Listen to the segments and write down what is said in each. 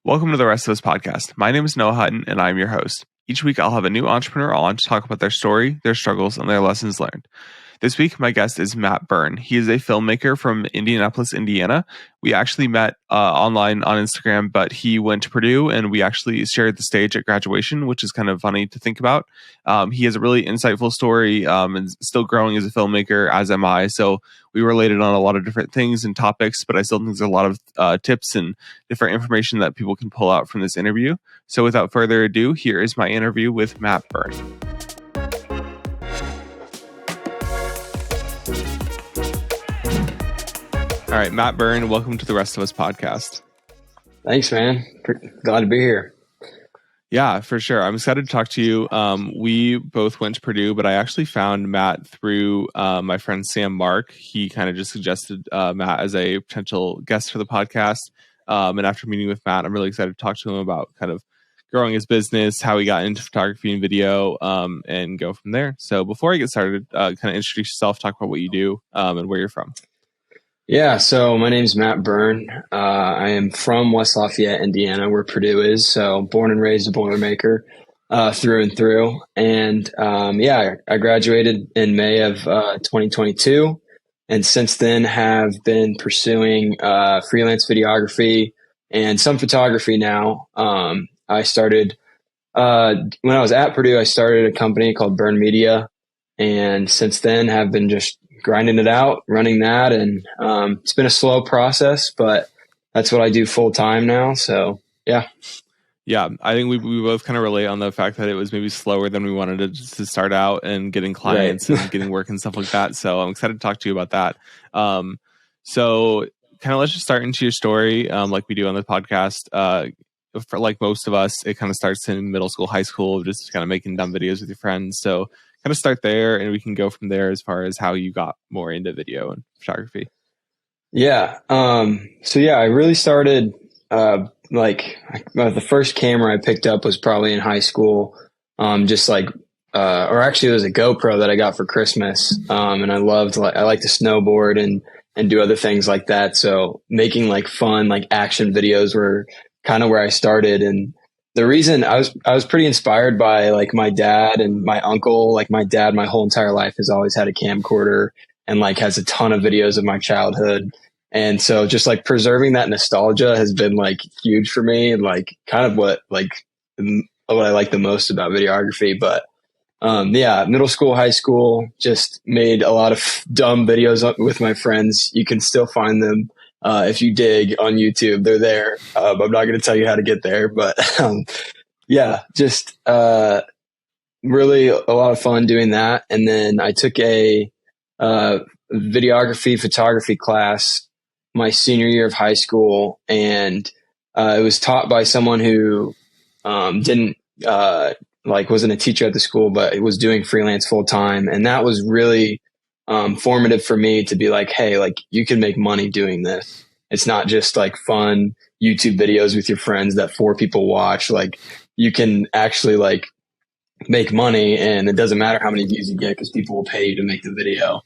Welcome to the Rest of Us podcast. My name is Noah Hutton, and I'm your host. Each week, I'll have a new entrepreneur on to talk about their story, their struggles, and their lessons learned. This week, my guest is Matt Byrn. He is a filmmaker from Indianapolis, Indiana. We actually met online on Instagram, but he went to Purdue, and we actually shared the stage at graduation, which is kind of funny to think about. He has a really insightful story and still growing as a filmmaker, as am I. So we related on a lot of different things and topics, but I still think there's a lot of tips and different information that people can pull out from this interview. So without further ado, here is my interview with Matt Byrn. All right, Matt Byrn, welcome to the Rest of Us podcast. Thanks, man. Glad to be here. Yeah, for sure. I'm excited to talk to you. We both went to Purdue, but I actually found Matt through my friend Sam Mark. He kind of just suggested Matt as a potential guest for the podcast. And after meeting with Matt, I'm really excited to talk to him about kind of growing his business, how he got into photography and video, and go from there. So before I get started, kind of introduce yourself, talk about what you do, and where you're from. Yeah, so my name's Matt Byrn. I am from West Lafayette, Indiana, where Purdue is. So born and raised a Boilermaker through and through. And I graduated in May of 2022. And since then have been pursuing freelance videography and some photography now. I started, when I was at Purdue, I started a company called Byrn Media. And since then have been just grinding it out, running that. And it's been a slow process, but that's what I do full time now. So, yeah. Yeah, I think we both kind of relate on the fact that it was maybe slower than we wanted to start out and getting clients and getting work and stuff like that. So I'm excited to talk to you about that. So kind of let's just start into your story like we do on the podcast. For like most of us, it kind of starts in middle school, high school, just kind of making dumb videos with your friends. So kind of start there and we can go from there as far as how you got more into video and photography. Yeah. I really started the first camera I picked up was probably in high school. Or actually it was a GoPro that I got for Christmas. And I like to snowboard and do other things like that. So making like fun, like action videos were kind of where I started. And the reason I was pretty inspired by like my dad and my uncle. Like my dad, my whole entire life has always had a camcorder and like has a ton of videos of my childhood. And so just like preserving that nostalgia has been like huge for me and like kind of what I like the most about videography. But middle school, high school, just made a lot of dumb videos with my friends. You can still find them. If you dig on YouTube, they're there. I'm not going to tell you how to get there, but really a lot of fun doing that. And then I took a videography, photography class my senior year of high school, and it was taught by someone who wasn't a teacher at the school, but it was doing freelance full time, and that was really formative for me to be like, hey, like you can make money doing this. It's not just like fun YouTube videos with your friends that 4 people watch. Like you can actually like make money, and it doesn't matter how many views you get because people will pay you to make the video.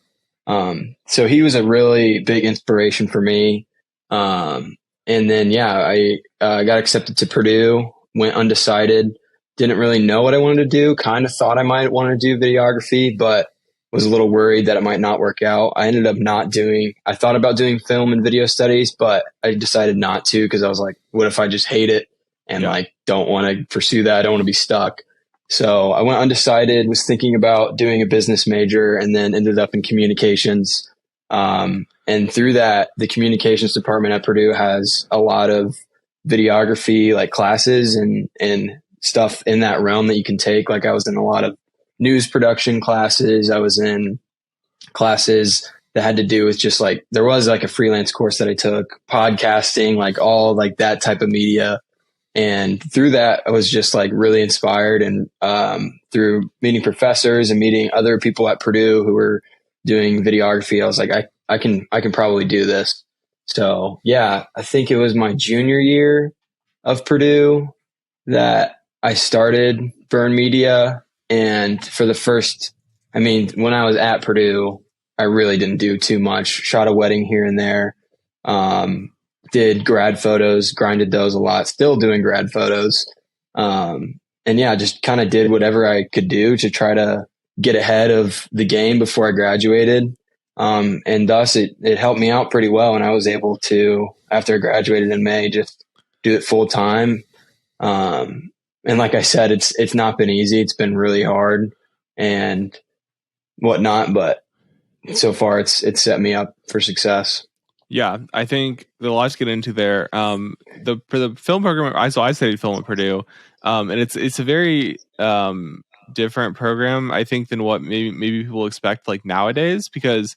So he was a really big inspiration for me. I got accepted to Purdue, went undecided, didn't really know what I wanted to do, kind of thought I might want to do videography, but was a little worried that it might not work out. I ended up I thought about doing film and video studies, but I decided not to because I was like, what if I just hate it and don't want to pursue that? I don't want to be stuck. So I went undecided, was thinking about doing a business major, and then ended up in communications. And through that, the communications department at Purdue has a lot of videography like classes and stuff in that realm that you can take. Like I was in a lot of news production classes. I was in classes that had to do with just like, there was like a freelance course that I took, podcasting, like all like that type of media. And through that, I was just like really inspired, and through meeting professors and meeting other people at Purdue who were doing videography, I was like, I can probably do this. So yeah, I think it was my junior year of Purdue that I started Byrn Media. And for the first, when I was at Purdue, I really didn't do too much, shot a wedding here and there. did grad photos, grinded those a lot, still doing grad photos. And yeah, just kind of did whatever I could do to try to get ahead of the game before I graduated. And thus it helped me out pretty well. And I was able to, after I graduated in May, just do it full time. And like I said, it's not been easy. It's been really hard and whatnot, but so far it's set me up for success. Yeah, I think there's a lot to get into there. For the film program, I studied film at Purdue, and it's a very different program, I think, than what maybe people expect like nowadays, because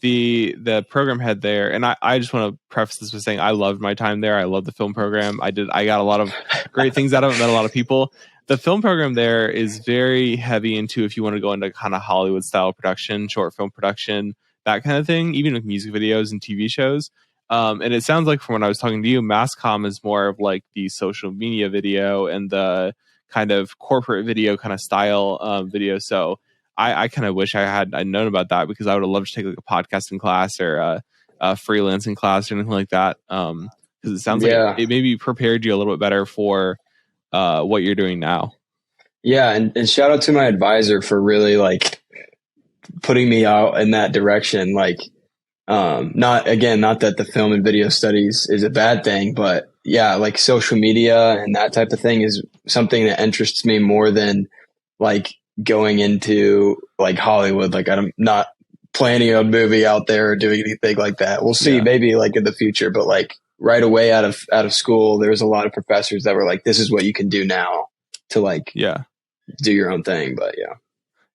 the program head there, and I just want to preface this with saying I loved my time there. I love the film program. I got a lot of great things out of it, met a lot of people. The film program there is very heavy into, if you want to go into kind of Hollywood style production, short film production, that kind of thing, even with music videos and TV shows. And it sounds like from when I was talking to you, mass comm is more of like the social media video and the kind of corporate video kind of style video. So I kind of wish I'd known about that, because I would have loved to take like a podcasting class or a freelancing class or anything like that. Because it sounds like it maybe prepared you a little bit better for what you're doing now. Yeah. And shout out to my advisor for really like putting me out in that direction. Like, not that the film and video studies is a bad thing, but yeah, like social media and that type of thing is something that interests me more than like going into like Hollywood. Like I'm not planning a movie out there or doing anything like that. We'll see, maybe like in the future, but like right away out of school, there was a lot of professors that were like, this is what you can do now to like, do your own thing. But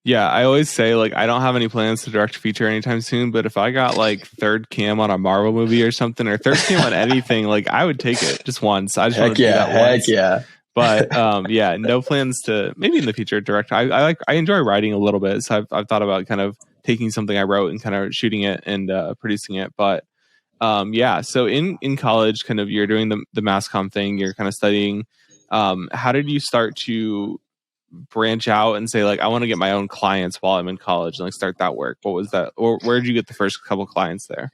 yeah, I always say, like, I don't have any plans to direct a feature anytime soon, but if I got, like, third cam on a Marvel movie or something, or third cam on anything, like, I would take it just once. I just want to do that once. Yeah. But, no plans to, maybe in the future, direct. I enjoy writing a little bit, so I've thought about kind of taking something I wrote and kind of shooting it and producing it. But, so in college, kind of, you're doing the mass comm thing, you're kind of studying. How did you start to branch out and say, like, I want to get my own clients while I'm in college and like start that work? What was that, or where did you get the first couple clients there?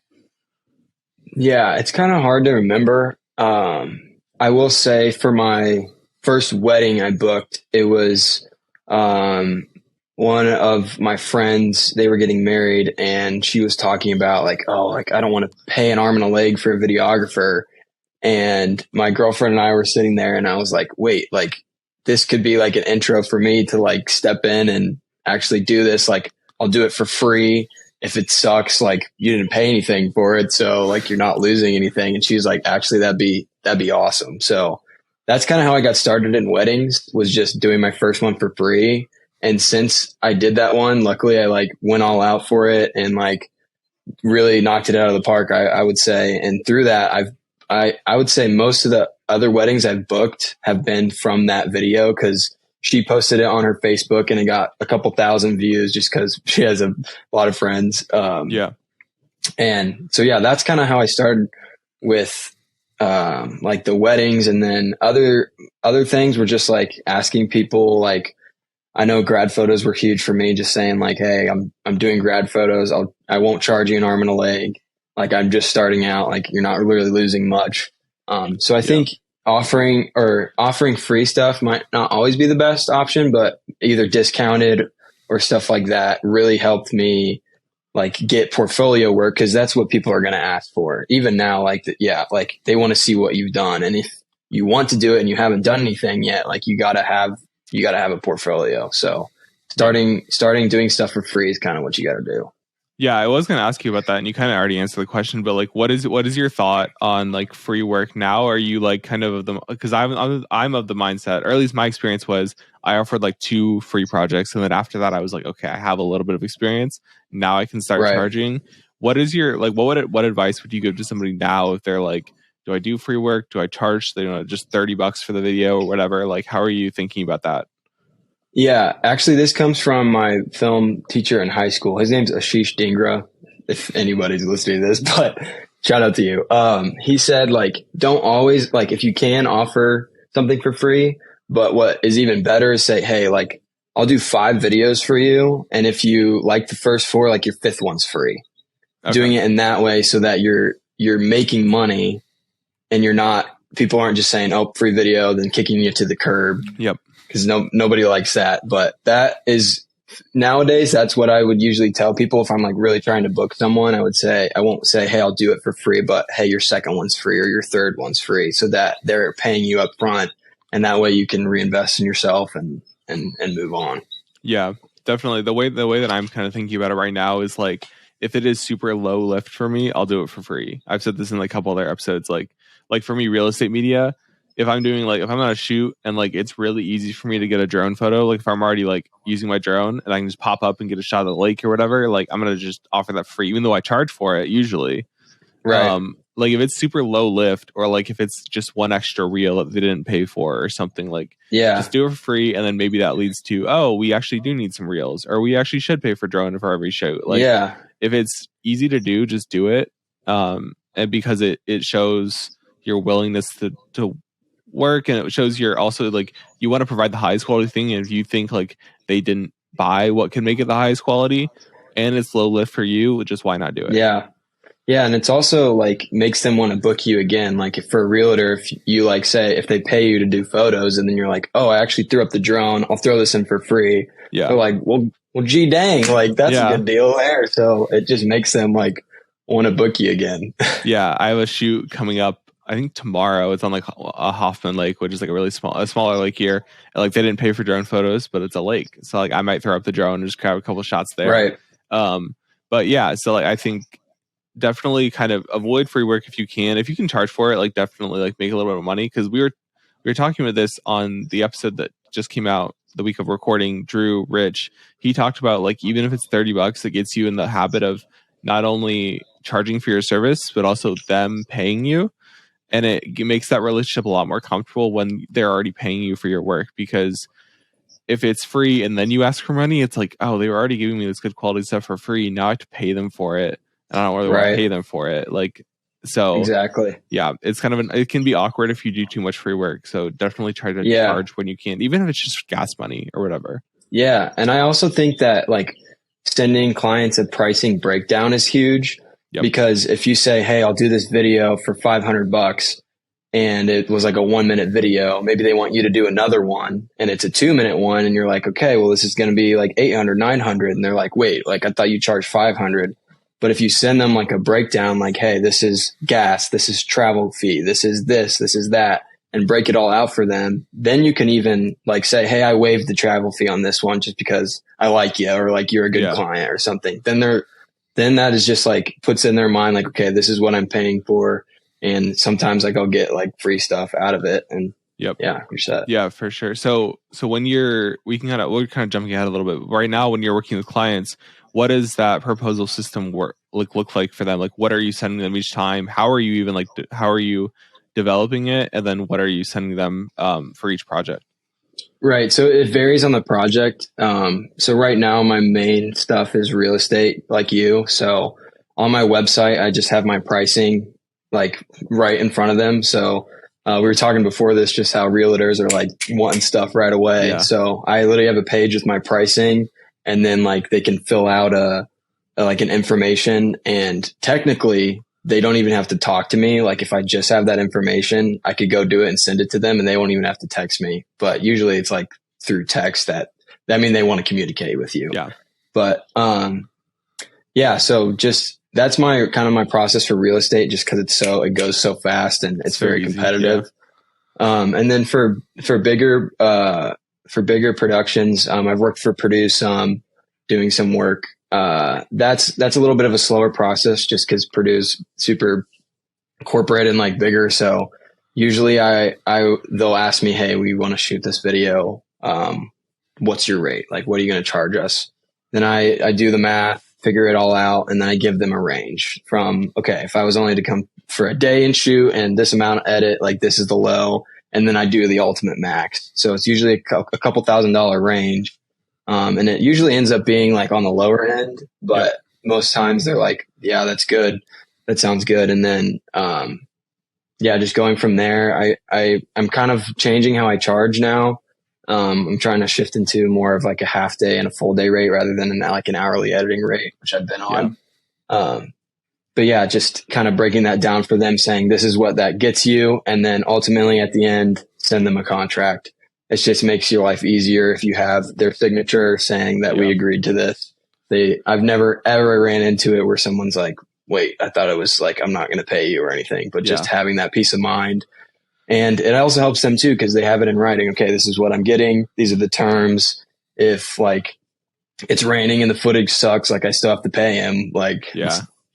Yeah, it's kind of hard to remember. I will say for my first wedding I booked, it was one of my friends. They were getting married and she was talking about like, oh, like I don't want to pay an arm and a leg for a videographer. And my girlfriend and I were sitting there and I was like, wait, like this could be like an intro for me to like step in and actually do this. Like I'll do it for free. If it sucks, like you didn't pay anything for it. So like you're not losing anything. And she was like, actually, that'd be awesome. So that's kind of how I got started in weddings, was just doing my first one for free. And since I did that one, luckily I like went all out for it and like really knocked it out of the park, I would say. And through that, I would say most of the other weddings I've booked have been from that video, because she posted it on her Facebook and it got a couple thousand views just because she has a lot of friends. And so, yeah, that's kind of how I started with like the weddings. And then other things were just like asking people, like, I know grad photos were huge for me, just saying like, hey, I'm doing grad photos. I won't charge you an arm and a leg. Like I'm just starting out, like you're not really losing much. So I think offering free stuff might not always be the best option, but either discounted or stuff like that really helped me like get portfolio work, because that's what people are going to ask for. Even now, like, like they want to see what you've done. And if you want to do it and you haven't done anything yet, like you got to have a portfolio. So starting doing stuff for free is kind of what you got to do. Yeah, I was going to ask you about that, and you kind of already answered the question. But like, what is your thought on like free work now? Are you like kind of because I'm of the mindset, or at least my experience was, I offered like 2 free projects, and then after that, I was like, okay, I have a little bit of experience. Now I can start charging. What is your like? What advice would you give to somebody now if they're like, do I do free work? Do I charge just $30 for the video or whatever? Like, how are you thinking about that? Yeah, actually, this comes from my film teacher in high school. His name's Ashish Dhingra, if anybody's listening to this, but shout out to you. He said, like, don't always, like, if you can offer something for free, but what is even better is say, hey, like, I'll do 5 videos for you. And if you like the first 4, like your 5th one's free. Okay. Doing it in that way so that you're making money and people aren't just saying, oh, free video, then kicking you to the curb. Yep. Because nobody likes that. But that is nowadays, that's what I would usually tell people if I'm like really trying to book someone. I won't say, hey, I'll do it for free, but hey, your second one's free or your third one's free, so that they're paying you up front, and that way you can reinvest in yourself and move on. Yeah, definitely. The way that I'm kind of thinking about it right now is like, if it is super low lift for me, I'll do it for free. I've said this in like a couple other episodes. Like for me, real estate media, if I'm on a shoot and like it's really easy for me to get a drone photo, like if I'm already like using my drone and I can just pop up and get a shot of the lake or whatever, like I'm gonna just offer that free, even though I charge for it usually. Right. Like if it's super low lift, or like if it's just one extra reel that they didn't pay for or something, like just do it for free, and then maybe that leads to, oh, we actually do need some reels, or we actually should pay for drone for every shoot. Like if it's easy to do, just do it. And because it shows your willingness to work, and it shows you're also like, you want to provide the highest quality thing, and if you think like they didn't buy what can make it the highest quality and it's low lift for you, just why not do it? Yeah, and it's also like makes them want to book you again. Like if for a realtor, if you like say if they pay you to do photos and then you're like, oh, I actually threw up the drone, I'll throw this in for free. Yeah, they're like, well, gee, dang, like that's a good deal there. So it just makes them like want to book you again. Yeah, I have a shoot coming up, I think tomorrow. It's on like a Hoffman Lake, which is like a smaller lake here. And like they didn't pay for drone photos, but it's a lake, so like I might throw up the drone and just grab a couple shots there. Right. But yeah, so like I think definitely kind of avoid free work if you can. If you can charge for it, like definitely like make a little bit of money, because we were talking about this on the episode that just came out the week of recording. Drew Rich, he talked about like even if it's $30, it gets you in the habit of not only charging for your service but also them paying you, and it makes that relationship a lot more comfortable when they're already paying you for your work. Because if it's free and then you ask for money, it's like, oh, they were already giving me this good quality stuff for free, now I have to pay them for it. I don't really want to pay them for it. Like, so exactly. Yeah, it's kind of it can be awkward if you do too much free work. So definitely try to charge when you can, even if it's just gas money or whatever. Yeah. And I also think that like sending clients a pricing breakdown is huge, because if you say, hey, I'll do this video for $500 and it was like a 1-minute video, maybe they want you to do another one and it's a 2-minute one. And you're like, okay, well, this is going to be like 800, 900. And they're like, wait, like I thought you charged 500. But if you send them like a breakdown, like, hey, this is gas, this is travel fee, this is that, and break it all out for them, then you can even like say, hey, I waived the travel fee on this one just because I like you, or like you're a good client or something. Then that is just like puts in their mind like, okay, this is what I'm paying for. And sometimes like I'll get like free stuff out of it. And yeah, you're set. Yeah, for sure. So when we're kind of jumping ahead a little bit right now, when you're working with clients, what does that proposal system look like for them? Like, what are you sending them each time? How are you developing it? And then what are you sending them for each project? Right. So it varies on the project. So right now my main stuff is real estate, like you. So on my website, I just have my pricing like right in front of them. So we were talking before this, just how realtors are like wanting stuff right away. Yeah. So I literally have a page with my pricing, and then like they can fill out like an information, and technically they don't even have to talk to me. Like if I just have that information, I could go do it and send it to them and they won't even have to text me. But usually it's like through text that means they want to communicate with you. Yeah. But so just that's my process for real estate, just because it goes so fast and it's very competitive. Yeah. And then for bigger productions, I've worked for Purdue doing some work. That's a little bit of a slower process just because Purdue's super corporate and like bigger. So usually they'll ask me, hey, we want to shoot this video. What's your rate? Like, what are you going to charge us? Then I do the math, figure it all out. And then I give them a range from, okay, if I was only to come for a day and shoot and this amount of edit, like this is the low. And then I do the ultimate max. So it's usually a couple $1,000 range. And it usually ends up being like on the lower end, but most times they're like, yeah, that's good. That sounds good. And then, just going from there, I'm kind of changing how I charge now. I'm trying to shift into more of like a half day and a full day rate rather than like an hourly editing rate, which I've been on. but yeah, just kind of breaking that down for them, saying this is what that gets you. And then ultimately at the end, send them a contract. It just makes your life easier if you have their signature saying that we agreed to this. I've never ever ran into it where someone's like, wait, I thought it was like, I'm not going to pay you or anything, but just having that peace of mind. And it also helps them too, because they have it in writing. Okay, this is what I'm getting. These are the terms. If like it's raining and the footage sucks, like I still have to pay him. Like,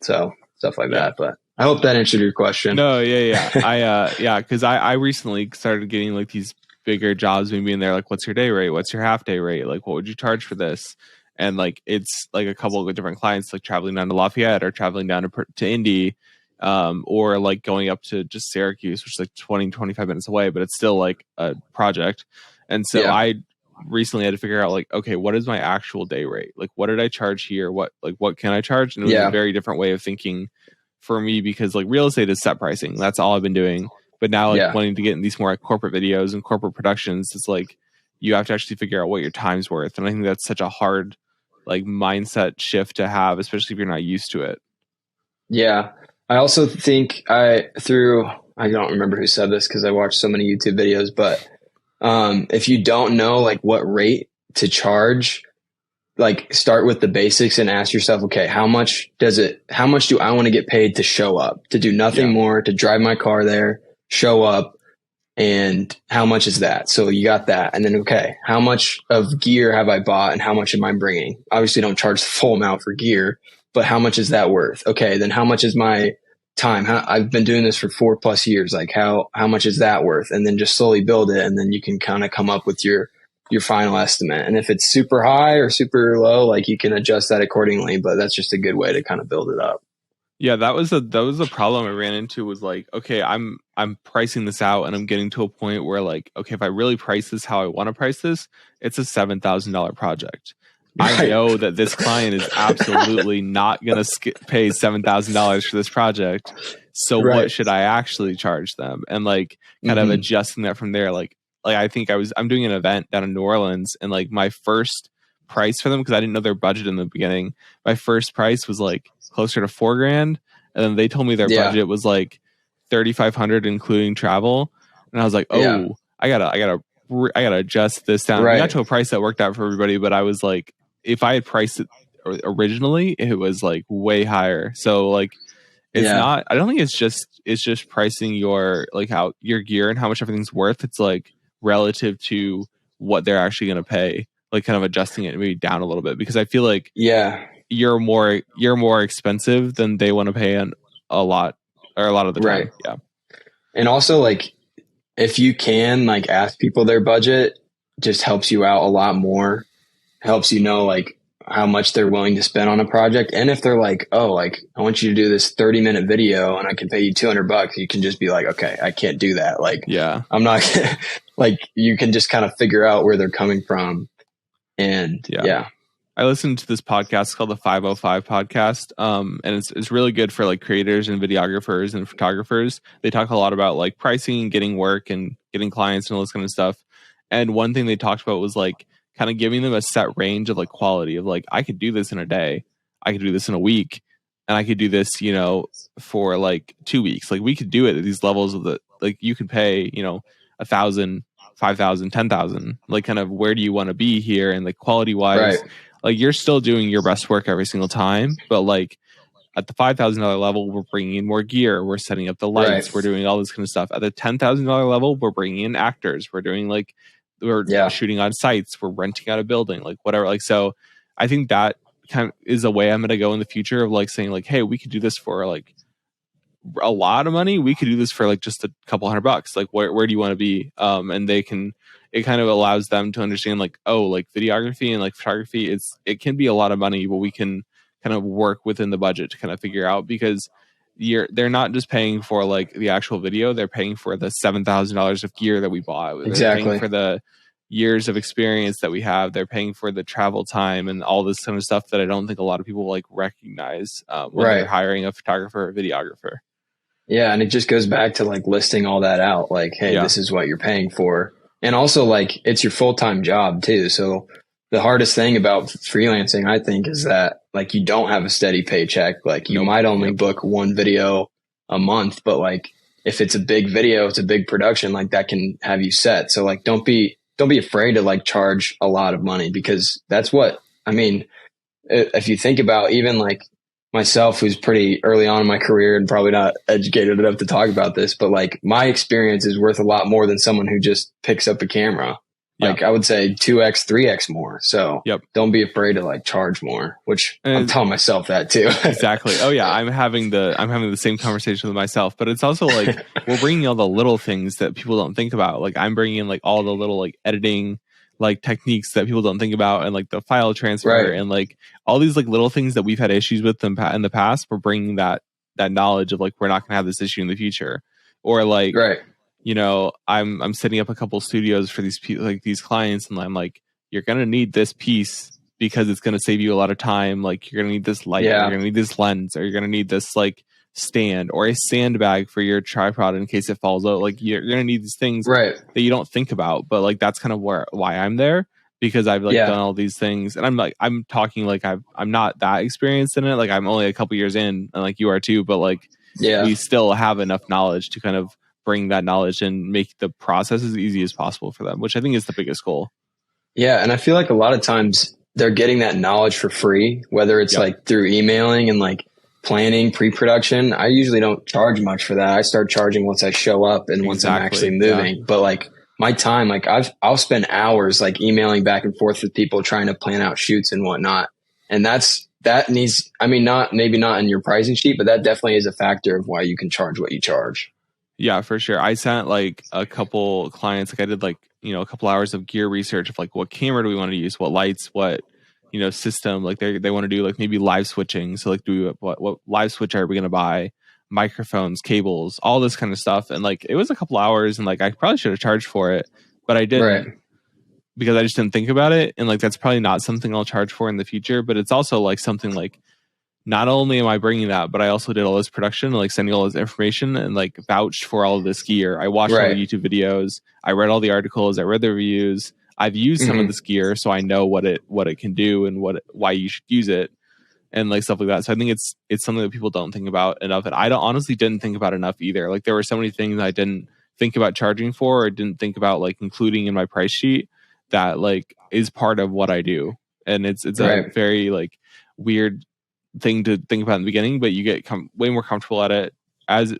so stuff like that. But I hope that answered your question. No, because I recently started getting like these bigger jobs, maybe in there, like, what's your day rate? What's your half day rate? Like, what would you charge for this? And like, it's like a couple of different clients, like traveling down to Lafayette or traveling down to Indy, or like going up to just Syracuse, which is like 20-25 minutes away, but it's still like a project. And so I recently had to figure out like, okay, what is my actual day rate? Like, what did I charge here? What can I charge? And it was a very different way of thinking for me, because like real estate is set pricing. That's all I've been doing. But now like wanting to get in these more like corporate videos and corporate productions, it's like you have to actually figure out what your time's worth. And I think that's such a hard like mindset shift to have, especially if you're not used to it. Yeah. I also think I don't remember who said this because I watched so many YouTube videos, but if you don't know like what rate to charge, like start with the basics and ask yourself, okay, how much do I want to get paid to show up, to do nothing more, to drive my car there, show up, and how much is that? So you got that. And then, okay, how much of gear have I bought and how much am I bringing? Obviously don't charge the full amount for gear, but how much is that worth? Okay, then how much is my time? I've been doing this for 4+ years. Like how much is that worth? And then just slowly build it. And then you can kind of come up with your final estimate. And if it's super high or super low, like you can adjust that accordingly, but that's just a good way to kind of build it up. Yeah, that was a problem I ran into, was like, okay, I'm pricing this out and I'm getting to a point where like, okay, if I really price this how I want to price this, it's a $7,000 project. Right. I know that this client is absolutely not going to pay $7,000 for this project. So what should I actually charge them? And like kind of adjusting that from there. Like I think I'm doing an event down in New Orleans, and like my first price for them, because I didn't know their budget in the beginning, my first price was like closer to $4,000, and then they told me their budget was like $3,500 including travel, and I was like, I gotta adjust this down. We got to a price that worked out for everybody, but I was like, if I had priced it originally, it was like way higher. So like it's not, I don't think it's just pricing your like how your gear and how much everything's worth. It's like relative to what they're actually going to pay, like kind of adjusting it maybe down a little bit, because I feel like you're more expensive than they want to pay a lot of the time. Yeah. And also like if you can like ask people their budget, just helps you out a lot more, helps you know like how much they're willing to spend on a project. And if they're like, oh, like I want you to do this 30-minute video and I can pay you $200, you can just be like, okay, I can't do that. Like, I'm not like, you can just kind of figure out where they're coming from. And I listened to this podcast called the 505 podcast. And it's really good for like creators and videographers and photographers. They talk a lot about like pricing and getting work and getting clients and all this kind of stuff. And one thing they talked about was like kind of giving them a set range of like quality of like, I could do this in a day, I could do this in a week, and I could do this, you know, for like 2 weeks. Like we could do it at these levels of the, like you could pay, you know, 1,000, 5,000, 10,000, like kind of where do you want to be here? And like quality wise, like you're still doing your best work every single time, but like at the $5,000 level, we're bringing in more gear. We're setting up the lights. We're doing all this kind of stuff. At the $10,000 level, we're bringing in actors. We're doing like, we're shooting on sites. We're renting out a building, like whatever. Like, so I think that kind of is a way I'm going to go in the future of like saying like, hey, we could do this for like a lot of money. We could do this for like just a couple $100. Like where do you want to be? And it kind of allows them to understand like, oh, like videography and like photography, it can be a lot of money, but we can kind of work within the budget to kind of figure out, because they're not just paying for like the actual video, they're paying for the $7,000 of gear that we bought. They're paying for the years of experience that we have. They're paying for the travel time and all this kind of stuff that I don't think a lot of people like recognize when they're hiring a photographer or videographer. Yeah. And it just goes back to like listing all that out. Like, hey, this is what you're paying for. And also like it's your full-time job too. So the hardest thing about freelancing, I think, is that like you don't have a steady paycheck. Like you Nope. might only Yep. book one video a month, but like if it's a big video, it's a big production, like that can have you set. So like don't be afraid to like charge a lot of money, because that's what, I mean, if you think about even like myself, who's pretty early on in my career and probably not educated enough to talk about this, but like my experience is worth a lot more than someone who just picks up a camera. Like I would say 2x, 3x more. So don't be afraid to like charge more, which I'm telling myself that too. Exactly. Oh yeah. I'm having the same conversation with myself, but it's also like, we're bringing all the little things that people don't think about. Like I'm bringing in like all the little like editing, like techniques that people don't think about, and like the file transfer and like all these like little things that we've had issues with in the past. We're bringing that knowledge of like, we're not going to have this issue in the future, or like, you know, I'm setting up a couple studios for these people, like these clients, and I'm like, you're going to need this piece because it's going to save you a lot of time. Like you're going to need this light, or you're going to need this lens, or you're going to need this like stand or a sandbag for your tripod in case it falls out. Like you're going to need these things that you don't think about, but like that's kind of why I'm there, because I've like done all these things, and I'm talking like I'm not that experienced in it. Like I'm only a couple years in, and like you are too, but like we still have enough knowledge to kind of bring that knowledge and make the process as easy as possible for them, which I think is the biggest goal. Yeah. And I feel like a lot of times they're getting that knowledge for free, whether it's like through emailing and like planning, pre-production. I usually don't charge much for that. I start charging once I show up and once I'm actually moving. But like my time, like I'll spend hours like emailing back and forth with people trying to plan out shoots and whatnot. And that needs, I mean, maybe not in your pricing sheet, but that definitely is a factor of why you can charge what you charge. Yeah, for sure. I sent like a couple clients, like I did like, you know, a couple hours of gear research of like, what camera do we want to use? What lights, what, you know, system, like they want to do like maybe live switching. So like, what live switch are we going to buy? Microphones, cables, all this kind of stuff. And like, it was a couple hours, and like, I probably should have charged for it, but I didn't because I just didn't think about it. And like, that's probably not something I'll charge for in the future, but it's also like something like, not only am I bringing that, but I also did all this production, like sending all this information and like vouched for all of this gear. I watched all the YouTube videos. I read all the articles. I read the reviews. I've used some of this gear, so I know what it can do and why you should use it, and like stuff like that. So I think it's something that people don't think about enough, and I honestly didn't think about enough either. Like there were so many things I didn't think about charging for, or didn't think about like including in my price sheet that like is part of what I do, and it's a very like weird thing to think about in the beginning, but you get way more comfortable at it as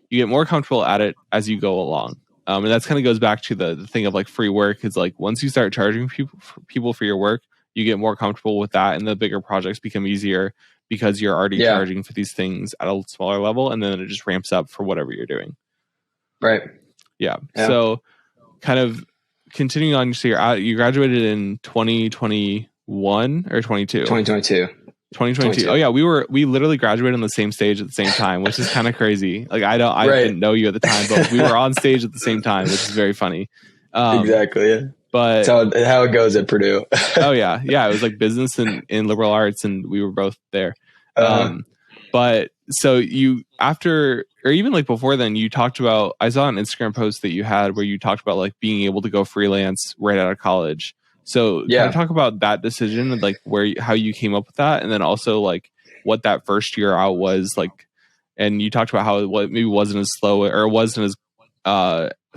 you you go along. And that's kind of goes back to the thing of like free work, is like once you start charging people for your work, you get more comfortable with that, and the bigger projects become easier because you're already charging for these things at a smaller level, and then it just ramps up for whatever you're doing. Yeah. So kind of continuing on, so you graduated in 2021 or 22? 2022. Oh yeah, we literally graduated on the same stage at the same time, which is kind of crazy. Like I didn't know you at the time, but we were on stage at the same time, which is very funny. Exactly. Yeah. But that's how it goes at Purdue. Oh yeah. It was like business and liberal arts, and we were both there. But so you, after, or even like before then, you talked about, I saw an Instagram post that you had where you talked about like being able to go freelance right out of college. So can I talk about that decision and like how you came up with that, and then also like what that first year out was like, and you talked about how it maybe wasn't as slow or wasn't as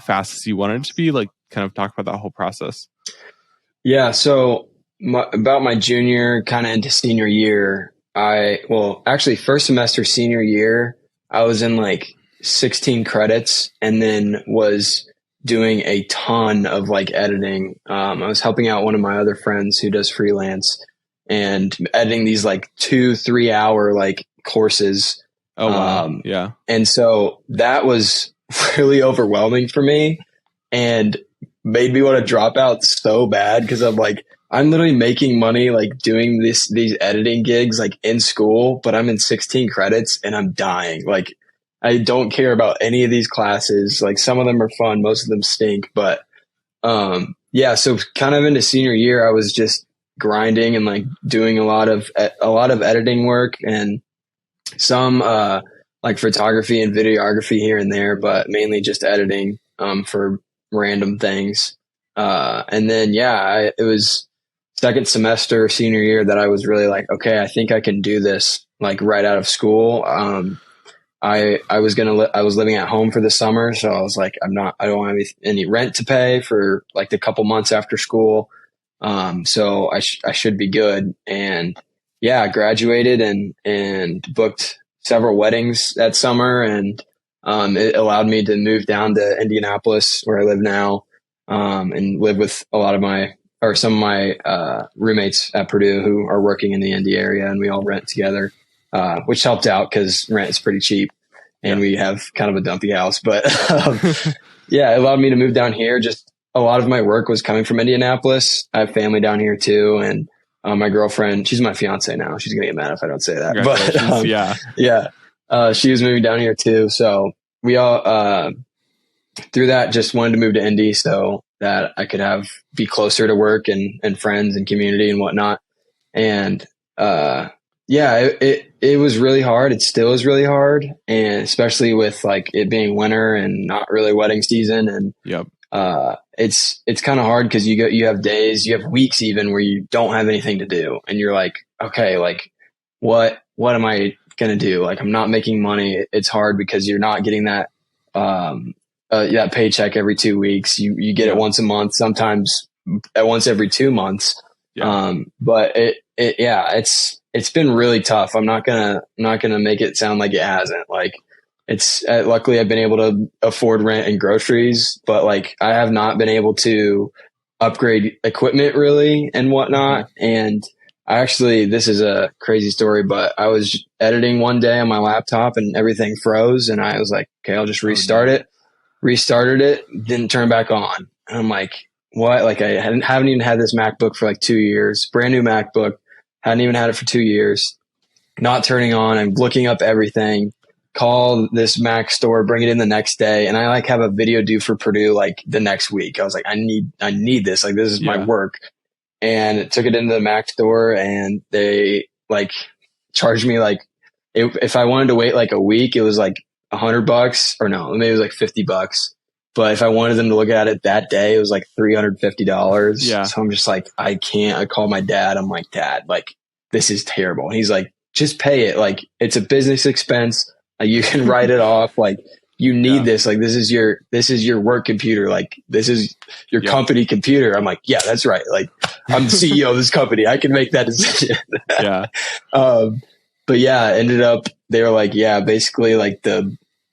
fast as you wanted it to be. Like kind of talk about that whole process. Yeah. So about my junior kind of into senior year, actually first semester senior year, I was in like 16 credits and then was doing a ton of like editing. I was helping out one of my other friends who does freelance and editing these like 2-3 hour like courses. Oh, wow. Yeah. And so that was really overwhelming for me and made me want to drop out so bad, because I'm literally making money like doing these editing gigs like in school, but I'm in 16 credits and I'm dying. Like I don't care about any of these classes. Like some of them are fun, most of them stink, but so kind of into senior year, I was just grinding and like doing a lot of editing work and some like photography and videography here and there, but mainly just editing for random things. And then it was second semester senior year that I was really like, okay, I think I can do this like right out of school. I was I was living at home for the summer, so I was like, I don't have any rent to pay for like the couple months after school. So I should be good. And yeah, I graduated and booked several weddings that summer, and it allowed me to move down to Indianapolis where I live now, and live with some of my roommates at Purdue who are working in the Indy area, and we all rent together, which helped out because rent is pretty cheap, and we have kind of a dumpy house. But yeah, it allowed me to move down here. Just a lot of my work was coming from Indianapolis. I have family down here too, and my girlfriend, she's my fiance now. She's gonna get mad if I don't say that. But she was moving down here too, so we all through that just wanted to move to Indy so that I could be closer to work and friends and community and whatnot. And it was really hard. It still is really hard, and especially with like it being winter and not really wedding season. And it's kind of hard because you have days, you have weeks even where you don't have anything to do, and you're like, okay, like what am I gonna do? Like I'm not making money. It's hard because you're not getting that that paycheck every 2 weeks. You get it once a month, sometimes once every 2 months. But it's been really tough. I'm not gonna make it sound like it hasn't. Like it's luckily I've been able to afford rent and groceries, but like I have not been able to upgrade equipment really and whatnot. And this is a crazy story, but I was editing one day on my laptop and everything froze, and I was like, okay, I'll just restart it. Restarted it, didn't turn back on. And I'm like, what? Like I haven't even had this MacBook for like 2 years, brand new MacBook, hadn't even had it for 2 years, not turning on. I'm looking up everything, call this Mac store, bring it in the next day. And I like have a video due for Purdue like the next week. I was like, I need this. Like this is my work. And took it into the Mac store, and they like charged me like, if I wanted to wait like a week, it was like $100, or no, maybe it was like $50. But if I wanted them to look at it that day, it was like $350. Yeah. So I'm just like, I can't. I called my dad. I'm like, Dad, like this is terrible. And he's like, just pay it. Like it's a business expense. Like, you can write it off. Like you need this. Like this is your work computer. Like this is your company computer. I'm like, yeah, that's right. Like I'm the CEO of this company. I can make that decision. But yeah, ended up, they were like, yeah, basically like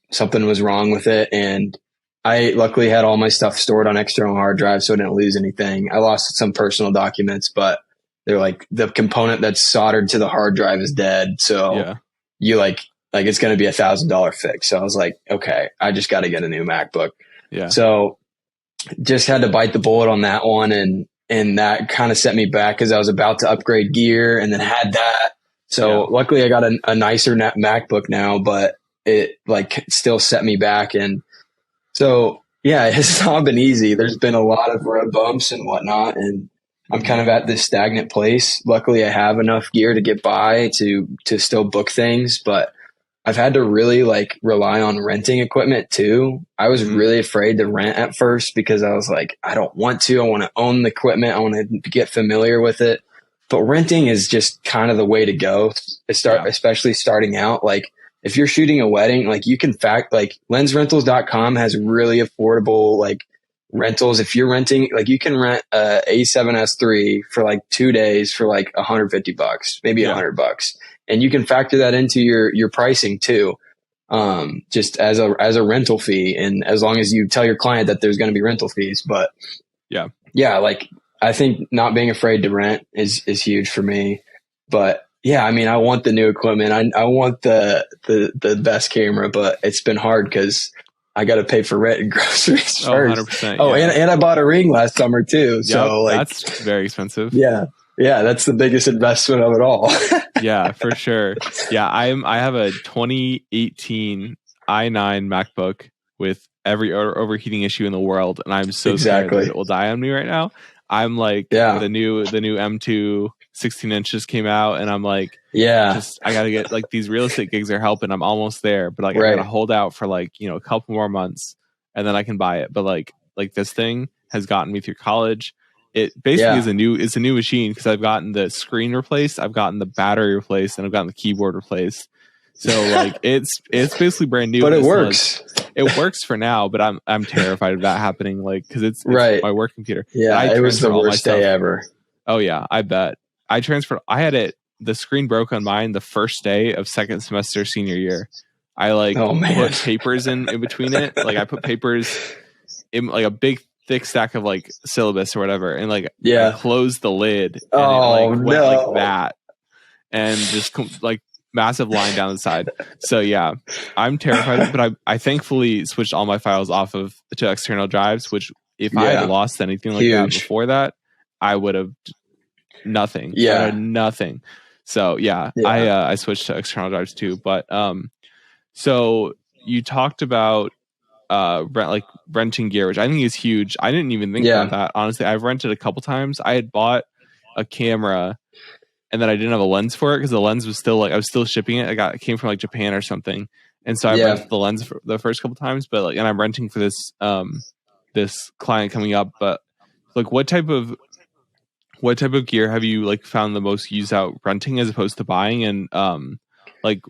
something was wrong with it. And I luckily had all my stuff stored on external hard drive, so I didn't lose anything. I lost some personal documents, but they're like, the component that's soldered to the hard drive is dead. So you like it's going to be $1,000 fix. So I was like, okay, I just got to get a new MacBook. Yeah. So just had to bite the bullet on that one. And that kind of set me back because I was about to upgrade gear and then had that. So luckily I got a nicer MacBook now, but it like still set me back. And so, yeah, it's not been easy. There's been a lot of road bumps and whatnot, and I'm kind of at this stagnant place. Luckily I have enough gear to get by to still book things, but I've had to really like rely on renting equipment too. I was really afraid to rent at first because I was like, I don't want to. I want to own the equipment. I want to get familiar with it. But renting is just kind of the way to go, especially starting out. Like if you're shooting a wedding, like you can like lensrentals.com has really affordable like rentals. If you're renting, like you can rent a A7S III for like 2 days for like $150, maybe $100. And you can factor that into your pricing too. Just as a rental fee. And as long as you tell your client that there's going to be rental fees, but like I think not being afraid to rent is huge for me. But yeah, I mean, I want the new equipment. I want the best camera, but it's been hard because I got to pay for rent and groceries first. 100%, and I bought a ring last summer too. So like, that's very expensive. Yeah, that's the biggest investment of it all. Yeah, for sure. Yeah, I have a 2018 i9 MacBook with every overheating issue in the world, and I'm so scared that it will die on me right now. I'm like, the new M2 16 inches came out, and I'm like, I gotta get like these real estate gigs are helping. I'm almost there, but like I gotta hold out for like a couple more months, and then I can buy it. But like this thing has gotten me through college. it basically Yeah. is a new machine because I've gotten the screen replaced, I've gotten the battery replaced, and I've gotten the keyboard replaced. So like it's basically brand new, But it still works. it works for now, but I'm terrified of that happening, like because it's Right. my work computer. Yeah, I it was the transferred all my worst stuff. day ever. Oh yeah, I bet. I had it. The screen broke on mine the first day of second semester senior year. I like put papers in between it. Like I put papers in like a big thick stack of like syllabus or whatever, and like I closed the lid and it like went like that, and just like massive line down the side. So yeah, I'm terrified, but I thankfully switched all my files off to external drives, which if I had lost anything like that before that, I would have nothing. Yeah. Nothing. So yeah, I switched to external drives too. But so you talked about renting gear, which I think is huge. I didn't even think about that. Honestly, I've rented a couple times. I had bought a camera and then I didn't have a lens for it because the lens was still like I was still shipping it. It came from like Japan or something. And so I rented the lens for the first couple times, but like, and I'm renting for this this client coming up. But like what type of gear have you like found the most use out renting as opposed to buying? And like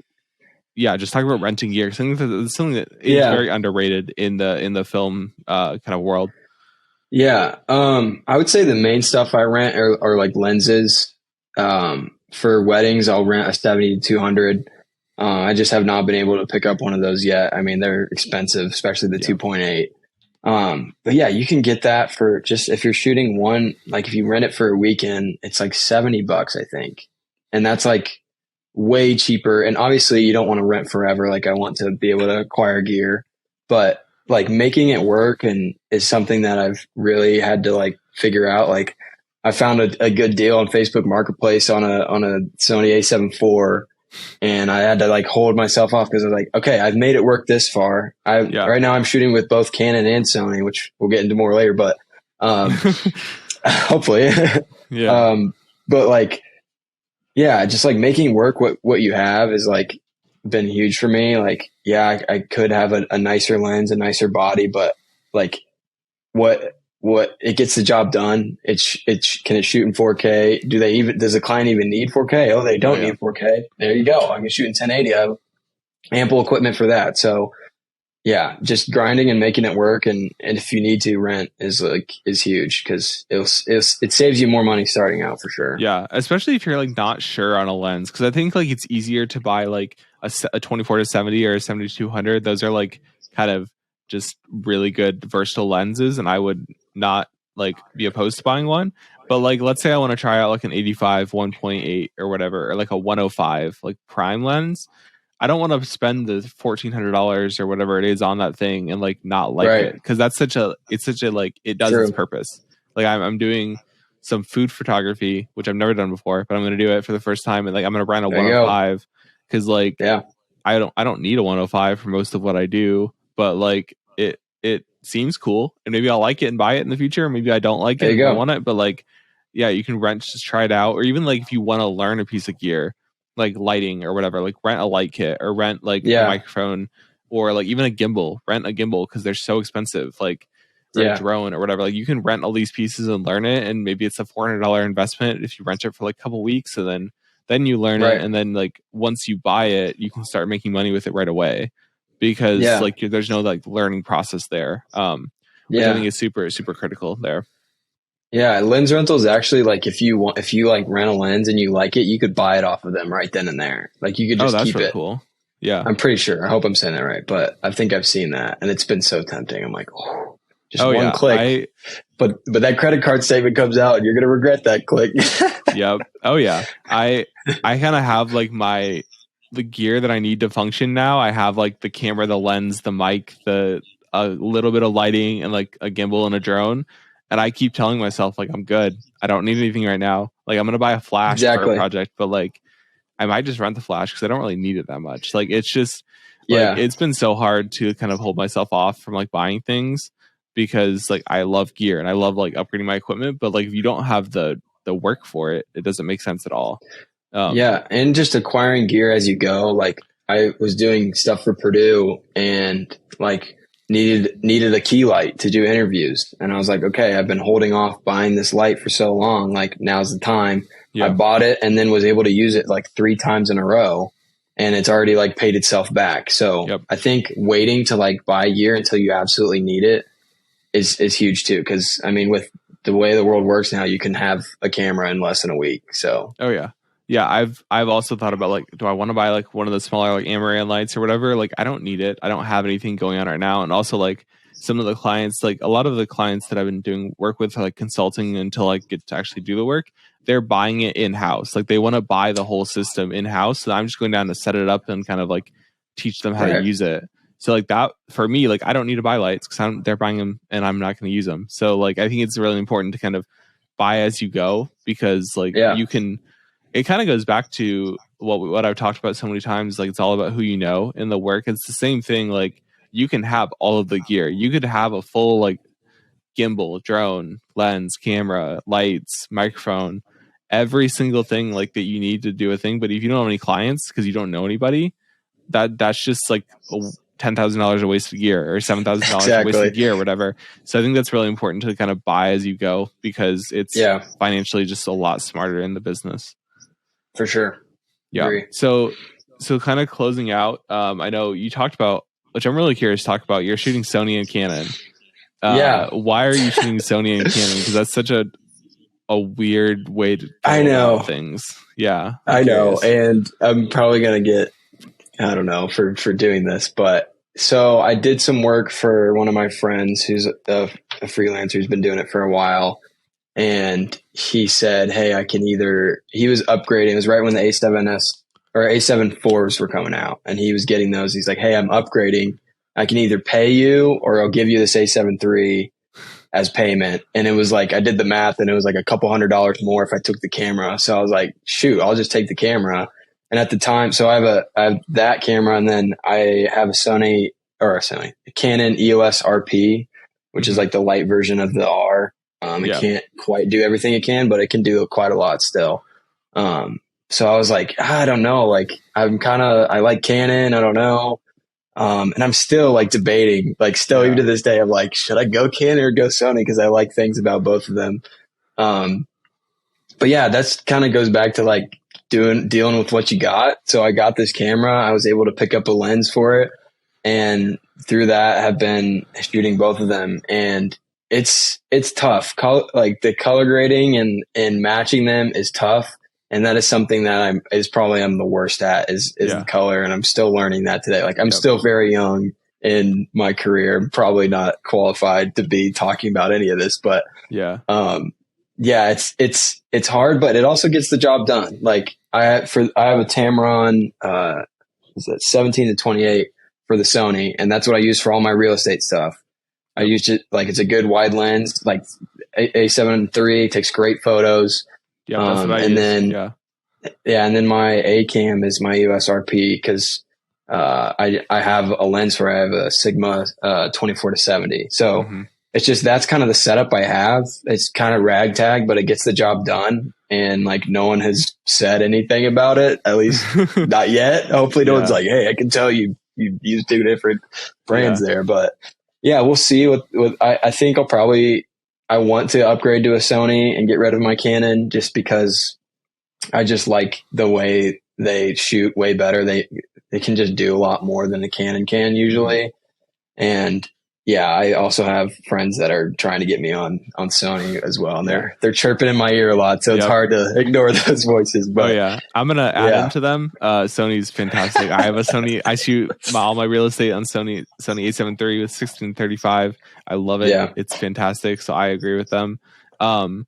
just talk about renting gear. Something that is very underrated in the film kind of world. Yeah. I would say the main stuff I rent are like lenses. For weddings, I'll rent a 70-200. I just have not been able to pick up one of those yet. I mean, they're expensive, especially the 2.8. But yeah, you can get that for just if you're shooting one, like if you rent it for a weekend, it's like $70, I think. And that's like way cheaper. And obviously you don't want to rent forever. Like I want to be able to acquire gear, but like making it work and is something that I've really had to like figure out. Like I found a good deal on Facebook Marketplace on a Sony A7 IV. And I had to like hold myself off because I was like, okay, I've made it work this far. Right now I'm shooting with both Canon and Sony, which we'll get into more later, but hopefully. But like, yeah, just like making work what you have is like been huge for me. Like, yeah, I could have a nicer lens, a nicer body, but like what it gets the job done. Can it shoot in 4K? Does the client even need 4K? Oh, they don't need 4K. There you go. I can shoot in 1080. I have ample equipment for that. So yeah, just grinding and making it work. And if you need to rent is huge because it saves you more money starting out for sure. Yeah. Especially if you're like not sure on a lens. Cause I think like it's easier to buy like a 24-70 or a 70-200. Those are like kind of just really good versatile lenses. And I would not like be opposed to buying one, but like let's say I want to try out like an 85 1.8 or whatever, or like a 105 like prime lens. I don't want to spend the $1,400 or whatever it is on that thing and like not like it because it's such a like it does its purpose. Like I'm doing some food photography, which I've never done before, but I'm going to do it for the first time, and like I'm going to rent a 105 because like I don't need a 105 for most of what I do, but like it seems cool and maybe I'll like it and buy it in the future. Maybe I don't like it and I want it, but like, yeah, you can rent, just try it out. Or even like if you want to learn a piece of gear, like lighting or whatever, like rent a light kit or rent like a microphone or like even a gimbal, rent a gimbal because they're so expensive, like a drone or whatever. Like you can rent all these pieces and learn it. And maybe it's a $400 investment if you rent it for like a couple weeks and then you learn it. And then like once you buy it, you can start making money with it right away. Because like there's no like learning process there, which I think is super super critical there. Yeah, lens rentals actually like if you like rent a lens and you like it, you could buy it off of them right then and there. Like you could just keep really it. Cool. Yeah, I'm pretty sure. I hope I'm saying that right, but I think I've seen that, and it's been so tempting. I'm like, just one click. But that credit card statement comes out, and you're gonna regret that click. Yep. Oh yeah. I kind of have like the gear that I need to function now. I have like the camera, the lens, the mic, a little bit of lighting, and like a gimbal and a drone. And I keep telling myself like I'm good. I don't need anything right now. Like I'm gonna buy a flash for a project, but like I might just rent the flash because I don't really need it that much. Like it's just like it's been so hard to kind of hold myself off from like buying things because like I love gear and I love like upgrading my equipment, but like if you don't have the work for it, it doesn't make sense at all. And just acquiring gear as you go. Like I was doing stuff for Purdue and like needed a key light to do interviews. And I was like, okay, I've been holding off buying this light for so long. Like, now's the time. I bought it and then was able to use it like 3 times in a row, and it's already like paid itself back. So I think waiting to like buy gear until you absolutely need it is huge too. Cause I mean, with the way the world works now, you can have a camera in less than a week. So, yeah, I've also thought about like, do I want to buy like one of the smaller like Amaran lights or whatever? Like, I don't need it. I don't have anything going on right now. And also like some of the clients, like a lot of the clients that I've been doing work with, like consulting until I get to actually do the work, they're buying it in house. Like they want to buy the whole system in house. So I'm just going down to set it up and kind of like teach them how to use it. So like that for me, like I don't need to buy lights because they're buying them and I'm not going to use them. So like I think it's really important to kind of buy as you go, because like you can. It kind of goes back to what I've talked about so many times. Like it's all about who you know in the work. It's the same thing. Like you can have all of the gear. You could have a full like gimbal, drone, lens, camera, lights, microphone, every single thing like that you need to do a thing. But if you don't have any clients because you don't know anybody, that's just like $10,000 a waste of gear or $7,000 a waste of gear or whatever. So I think that's really important to kind of buy as you go, because it's financially just a lot smarter in the business. For sure. Yeah. Agree. So kind of closing out, I know you talked about, which I'm really curious to talk about, you're shooting Sony and Canon. Why are you shooting Sony and Canon? Because that's such a weird way to know things. Yeah. I know. And I'm probably going to get, I don't know, for doing this, but so I did some work for one of my friends who's a freelancer who's been doing it for a while. And he said, hey, he was upgrading. It was right when the A7S or A7 IVs were coming out, and he was getting those. He's like, hey, I'm upgrading. I can either pay you or I'll give you this A7 III as payment. And it was like, I did the math and it was like a couple $100 more if I took the camera. So I was like, shoot, I'll just take the camera. And at the time, so I have that camera, and then I have a Canon EOS RP, which is like the light version of the R. It can't quite do everything it can, but it can do quite a lot still. So I was like, I don't know. Like I like Canon. I don't know. And I'm still like debating, like even to this day, I'm like, should I go Canon or go Sony? Cause I like things about both of them. But yeah, that's kind of goes back to like dealing with what you got. So I got this camera. I was able to pick up a lens for it, and through that have been shooting both of them. And it's tough. Like the color grading and matching them is tough. And that is something that I'm the worst at is the color. And I'm still learning that today. Like I'm still very young in my career. I'm probably not qualified to be talking about any of this, but it's hard, but it also gets the job done. Like I have a Tamron, 17 to 28 for the Sony. And that's what I use for all my real estate stuff. I used it like it's a good wide lens, like A7 III, takes great photos. Yeah, that's what I and use. And then my A cam is my EOS RP because I have a lens where I have a Sigma 24 to 70. So it's just that's kind of the setup I have. It's kind of ragtag, but it gets the job done. And like no one has said anything about it, at least not yet. Hopefully, no one's like, "Hey, I can tell you use 2 different brands there." But yeah, we'll see. I think I want to upgrade to a Sony and get rid of my Canon just because I just like the way they shoot way better. They can just do a lot more than the Canon can usually. And yeah, I also have friends that are trying to get me on Sony as well. And they're chirping in my ear a lot. So it's hard to ignore those voices. But I'm going to add into them. Sony's fantastic. I have a Sony. I shoot all my real estate on Sony A7 III with 1635. I love it. Yeah. It's fantastic. So I agree with them. And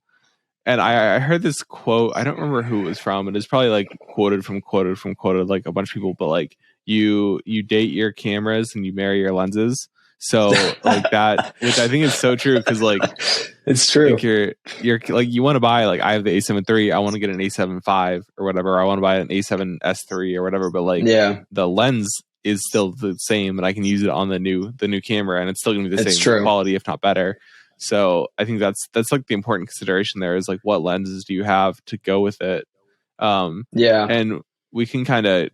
I heard this quote. I don't remember who it was from. It is probably like quoted like a bunch of people, but like you date your cameras and you marry your lenses. So like that, which I think is so true. Cause like, it's true. Like you're like, you want to buy, like I have the A7 III. I want to get an A7 V or whatever. I want to buy an A7S III or whatever, but like the lens is still the same and I can use it on the new camera and it's still gonna be the same quality, if not better. So I think that's like the important consideration there is like, what lenses do you have to go with it? And we can kind of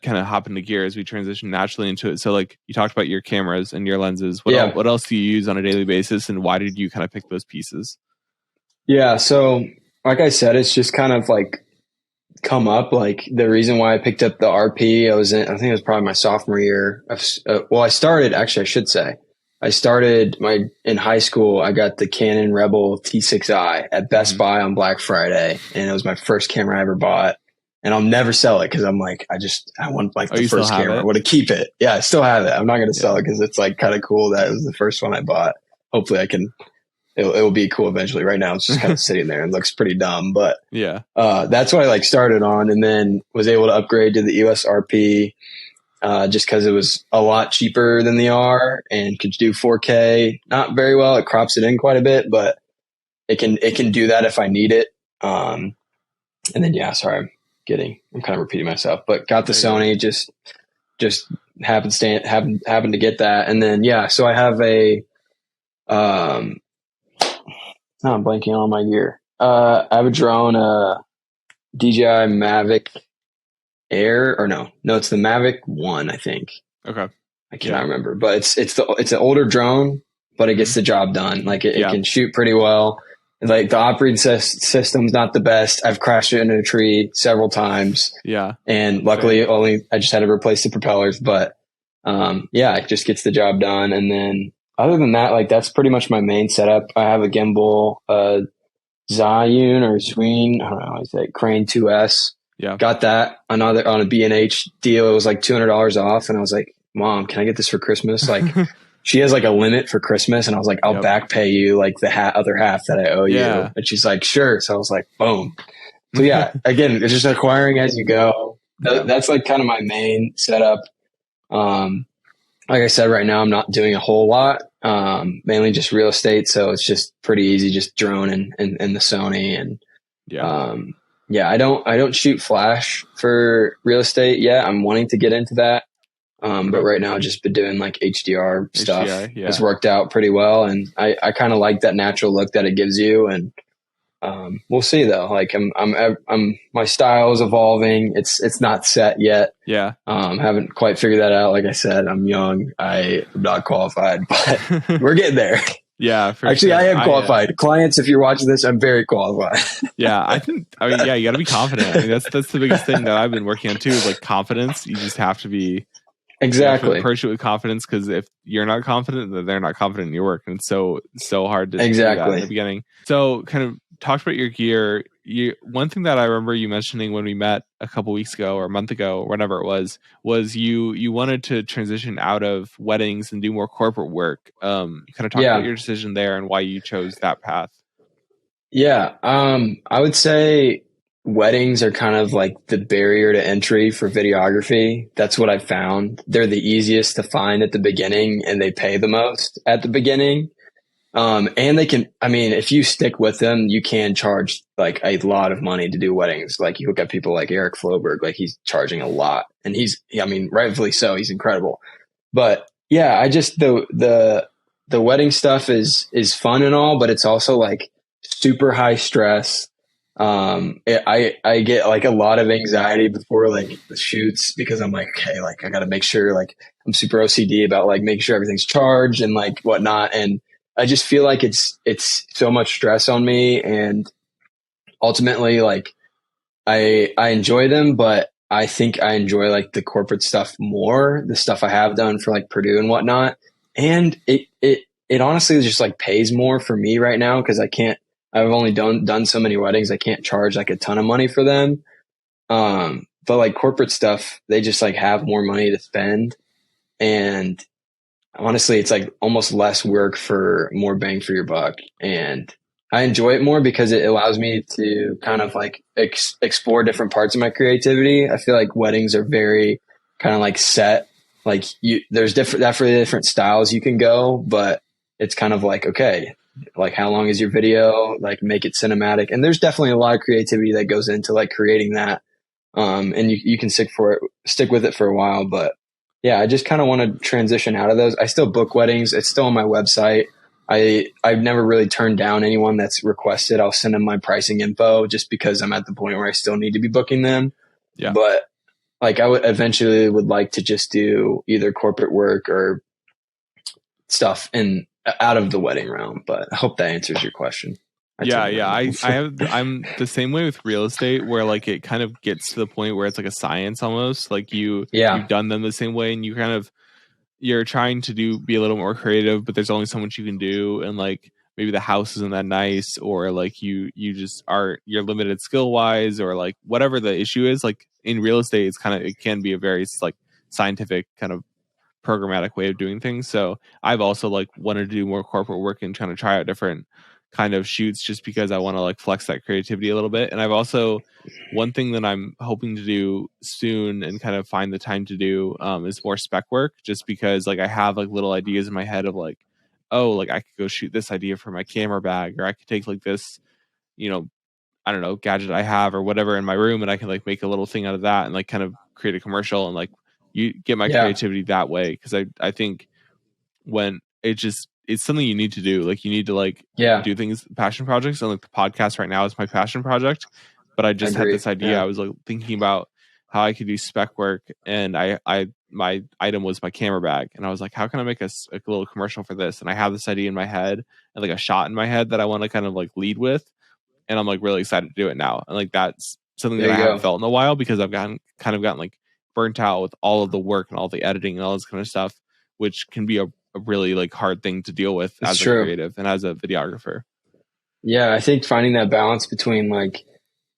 kind of hop into gear as we transition naturally into it. So like you talked about your cameras and your lenses. Yeah. What else do you use on a daily basis, and why did you kind of pick those pieces? Yeah. So like I said, it's just kind of like come up. Like the reason why I picked up the RP, I think it was probably my sophomore year. I started in high school. I got the Canon Rebel T6i at Best Buy on Black Friday, and it was my first camera I ever bought. And I'll never sell it because I'm like, I want like the first camera. I want to keep it. Yeah, I still have it. I'm not going to sell it because it's like kind of cool that it was the first one I bought. Hopefully it will be cool eventually. Right now it's just kind of sitting there and looks pretty dumb, but yeah, that's what I like started on, and then was able to upgrade to the EOS RP just because it was a lot cheaper than the R and could do 4K. Not very well. It crops it in quite a bit, but it can do that if I need it. And then sorry, I'm kind of repeating myself, but got the Sony, just happened to get that. And then, so I have I'm blanking on my gear. I have a drone, DJI Mavic Air, or no, it's the Mavic 1, I think. Okay. I cannot remember, but it's an older drone, but it gets the job done. Like it can shoot pretty well. Like the operating system's not the best. I've crashed it into a tree several times. Yeah. And luckily I just had to replace the propellers, but it just gets the job done. And then other than that, like that's pretty much my main setup. I have a gimbal, Zhiyun or Zween, I don't know how I say it, Crane 2S. Yeah. Got that on a B&H deal. It was like $200 off. And I was like, Mom, can I get this for Christmas? Like she has like a limit for Christmas. And I was like, I'll back pay you like the other half that I owe you. And she's like, sure. So I was like, boom. So again, it's just acquiring as you go. That's like kind of my main setup. Like I said, right now I'm not doing a whole lot, mainly just real estate. So it's just pretty easy, just drone and the Sony. And I don't shoot flash for real estate yet. I'm wanting to get into that. But right now I've just been doing like HDR stuff. It's worked out pretty well. And I kind of like that natural look that it gives you. And we'll see though. Like my style is evolving. It's not set yet. Yeah. Haven't quite figured that out. Like I said, I'm young. I'm not qualified, but we're getting there. Yeah. Actually, I am qualified. Clients, if you're watching this, I'm very qualified. You got to be confident. I mean, that's the biggest thing that I've been working on too, is like confidence. You just have to be approach it with confidence, because if you're not confident, then they're not confident in your work. And it's so hard to do that in the beginning. So kind of talked about your gear. One thing that I remember you mentioning when we met a couple weeks ago or a month ago, whenever it was you wanted to transition out of weddings and do more corporate work. Kind of talk about your decision there and why you chose that path. Yeah. I would say weddings are kind of like the barrier to entry for videography. That's what I found. They're the easiest to find at the beginning, and they pay the most at the beginning. And they can, if you stick with them, you can charge like a lot of money to do weddings. Like you look at people like Eric Floberg, like he's charging a lot, and rightfully so. He's incredible. But I just, the wedding stuff is fun and all, but it's also like super high stress. I get like a lot of anxiety before like the shoots, because I'm like, okay, like I got to make sure, like I'm super OCD about like making sure everything's charged and like whatnot. And I just feel like it's so much stress on me, and ultimately like I enjoy them, but I think I enjoy like the corporate stuff more, the stuff I have done for like Purdue and whatnot. And it honestly just like pays more for me right now, because I've only done so many weddings. I can't charge like a ton of money for them. But like corporate stuff, they just like have more money to spend. And honestly, it's like almost less work for more bang for your buck. And I enjoy it more because it allows me to kind of like explore different parts of my creativity. I feel like weddings are very kind of like set. Like there's definitely different styles you can go, but it's kind of like, okay, like how long is your video? Like make it cinematic. And there's definitely a lot of creativity that goes into like creating that. And you can stick with it for a while, but I just kind of want to transition out of those. I still book weddings. It's still on my website. I've never really turned down anyone that's requested. I'll send them my pricing info just because I'm at the point where I still need to be booking them. Yeah. But like I would eventually would like to just do either corporate work or stuff in out of the wedding realm. But I hope that answers your question. I'm the same way with real estate, where like it kind of gets to the point where it's like a science almost. Like you've done them the same way, and you're trying to be a little more creative, but there's only so much you can do, and like maybe the house isn't that nice, or like you're limited skill wise, or like whatever the issue is. Like in real estate, it can be a very like scientific kind of programmatic way of doing things. So I've also like wanted to do more corporate work and trying to try out different kind of shoots just because I want to like flex that creativity a little bit. And I've also, one thing that I'm hoping to do soon and kind of find the time to do is more spec work, just because like I have like little ideas in my head of like, oh, like I could go shoot this idea for my camera bag, or I could take like this, I don't know, gadget I have or whatever in my room, and I can like make a little thing out of that and like kind of create a commercial and like you get my creativity that way. Cause I think when it's something you need to do. Like you need to like do things, passion projects, and like the podcast right now is my passion project. But I just had this idea. I was like thinking about how I could do spec work, and my item was my camera bag, and I was like, how can I make a little commercial for this? And I have this idea in my head and like a shot in my head that I want to kind of like lead with, and I'm like really excited to do it now. And like that's something that I haven't felt in a while, because I've gotten like burnt out with all of the work and all the editing and all this kind of stuff, which can be a really like hard thing to deal with as a creative and as a videographer. Yeah, I think finding that balance between like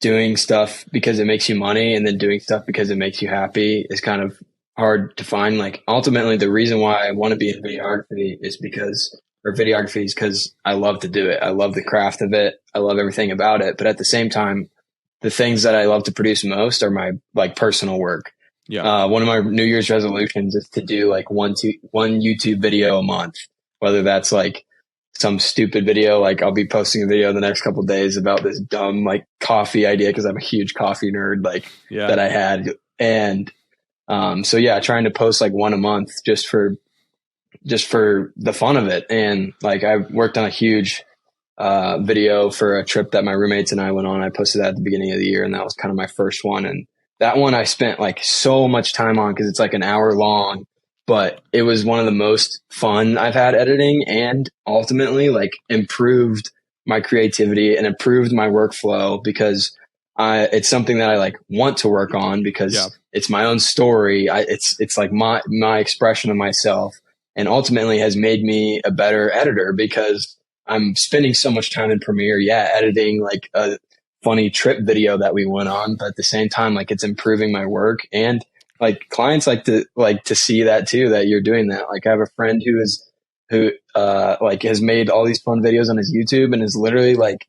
doing stuff because it makes you money and then doing stuff because it makes you happy is kind of hard to find. Like ultimately the reason why I want to be in videography is because I love to do it. I love the craft of it. I love everything about it. But at the same time, the things that I love to produce most are my like personal work. Yeah. One of my New Year's resolutions is to do like one YouTube video a month, whether that's like some stupid video. Like I'll be posting a video the next couple of days about this dumb like coffee idea, because I'm a huge coffee nerd that I had. And so yeah, trying to post like one a month just for the fun of it. And like I worked on a huge video for a trip that my roommates and I went on. I posted that at the beginning of the year, and that was kind of my first one. And that one I spent like so much time on because it's like an hour long, but it was one of the most fun I've had editing, and ultimately like improved my creativity and improved my workflow, because it's something that I like want to work on, because it's my own story. It's like my expression of myself, and ultimately has made me a better editor, because I'm spending so much time in Premiere, editing like a funny trip video that we went on, but at the same time, like it's improving my work, and like clients like to see that too, that you're doing that. Like I have a friend who has made all these fun videos on his YouTube, and is literally like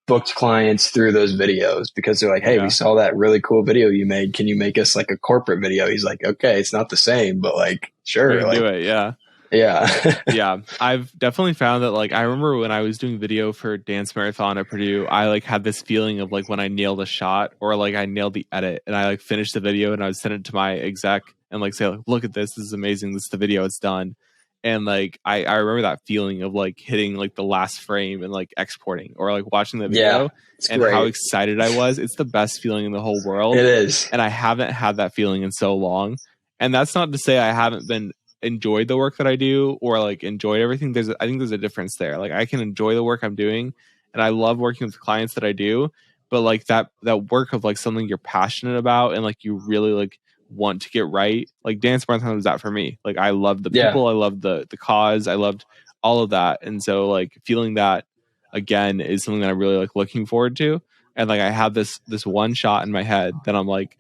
booked clients through those videos, because they're like, hey, we saw that really cool video you made. Can you make us like a corporate video? He's like, okay, it's not the same, but like, sure. We can do it. Yeah. Yeah. I've definitely found that like I remember when I was doing video for dance marathon at Purdue, I like had this feeling of like when I nailed a shot, or like I nailed the edit, and I like finished the video and I would send it to my exec and like say like, look at this is amazing, this is the video, it's done. And like I remember that feeling of like hitting like the last frame and like exporting, or like watching the video and great. How excited I was. It's the best feeling in the whole world. It is. And I haven't had that feeling in so long. And that's not to say I haven't enjoyed the work that I do, or like enjoyed everything. I think there's a difference there. Like I can enjoy the work I'm doing, and I love working with clients that I do, but like that work of like something you're passionate about and like you really like want to get right, like dance marathon was that for me. Like I loved the people, I loved the cause, I loved all of that. And so like feeling that again is something that I'm really like looking forward to. And like I have this one shot in my head that I'm like,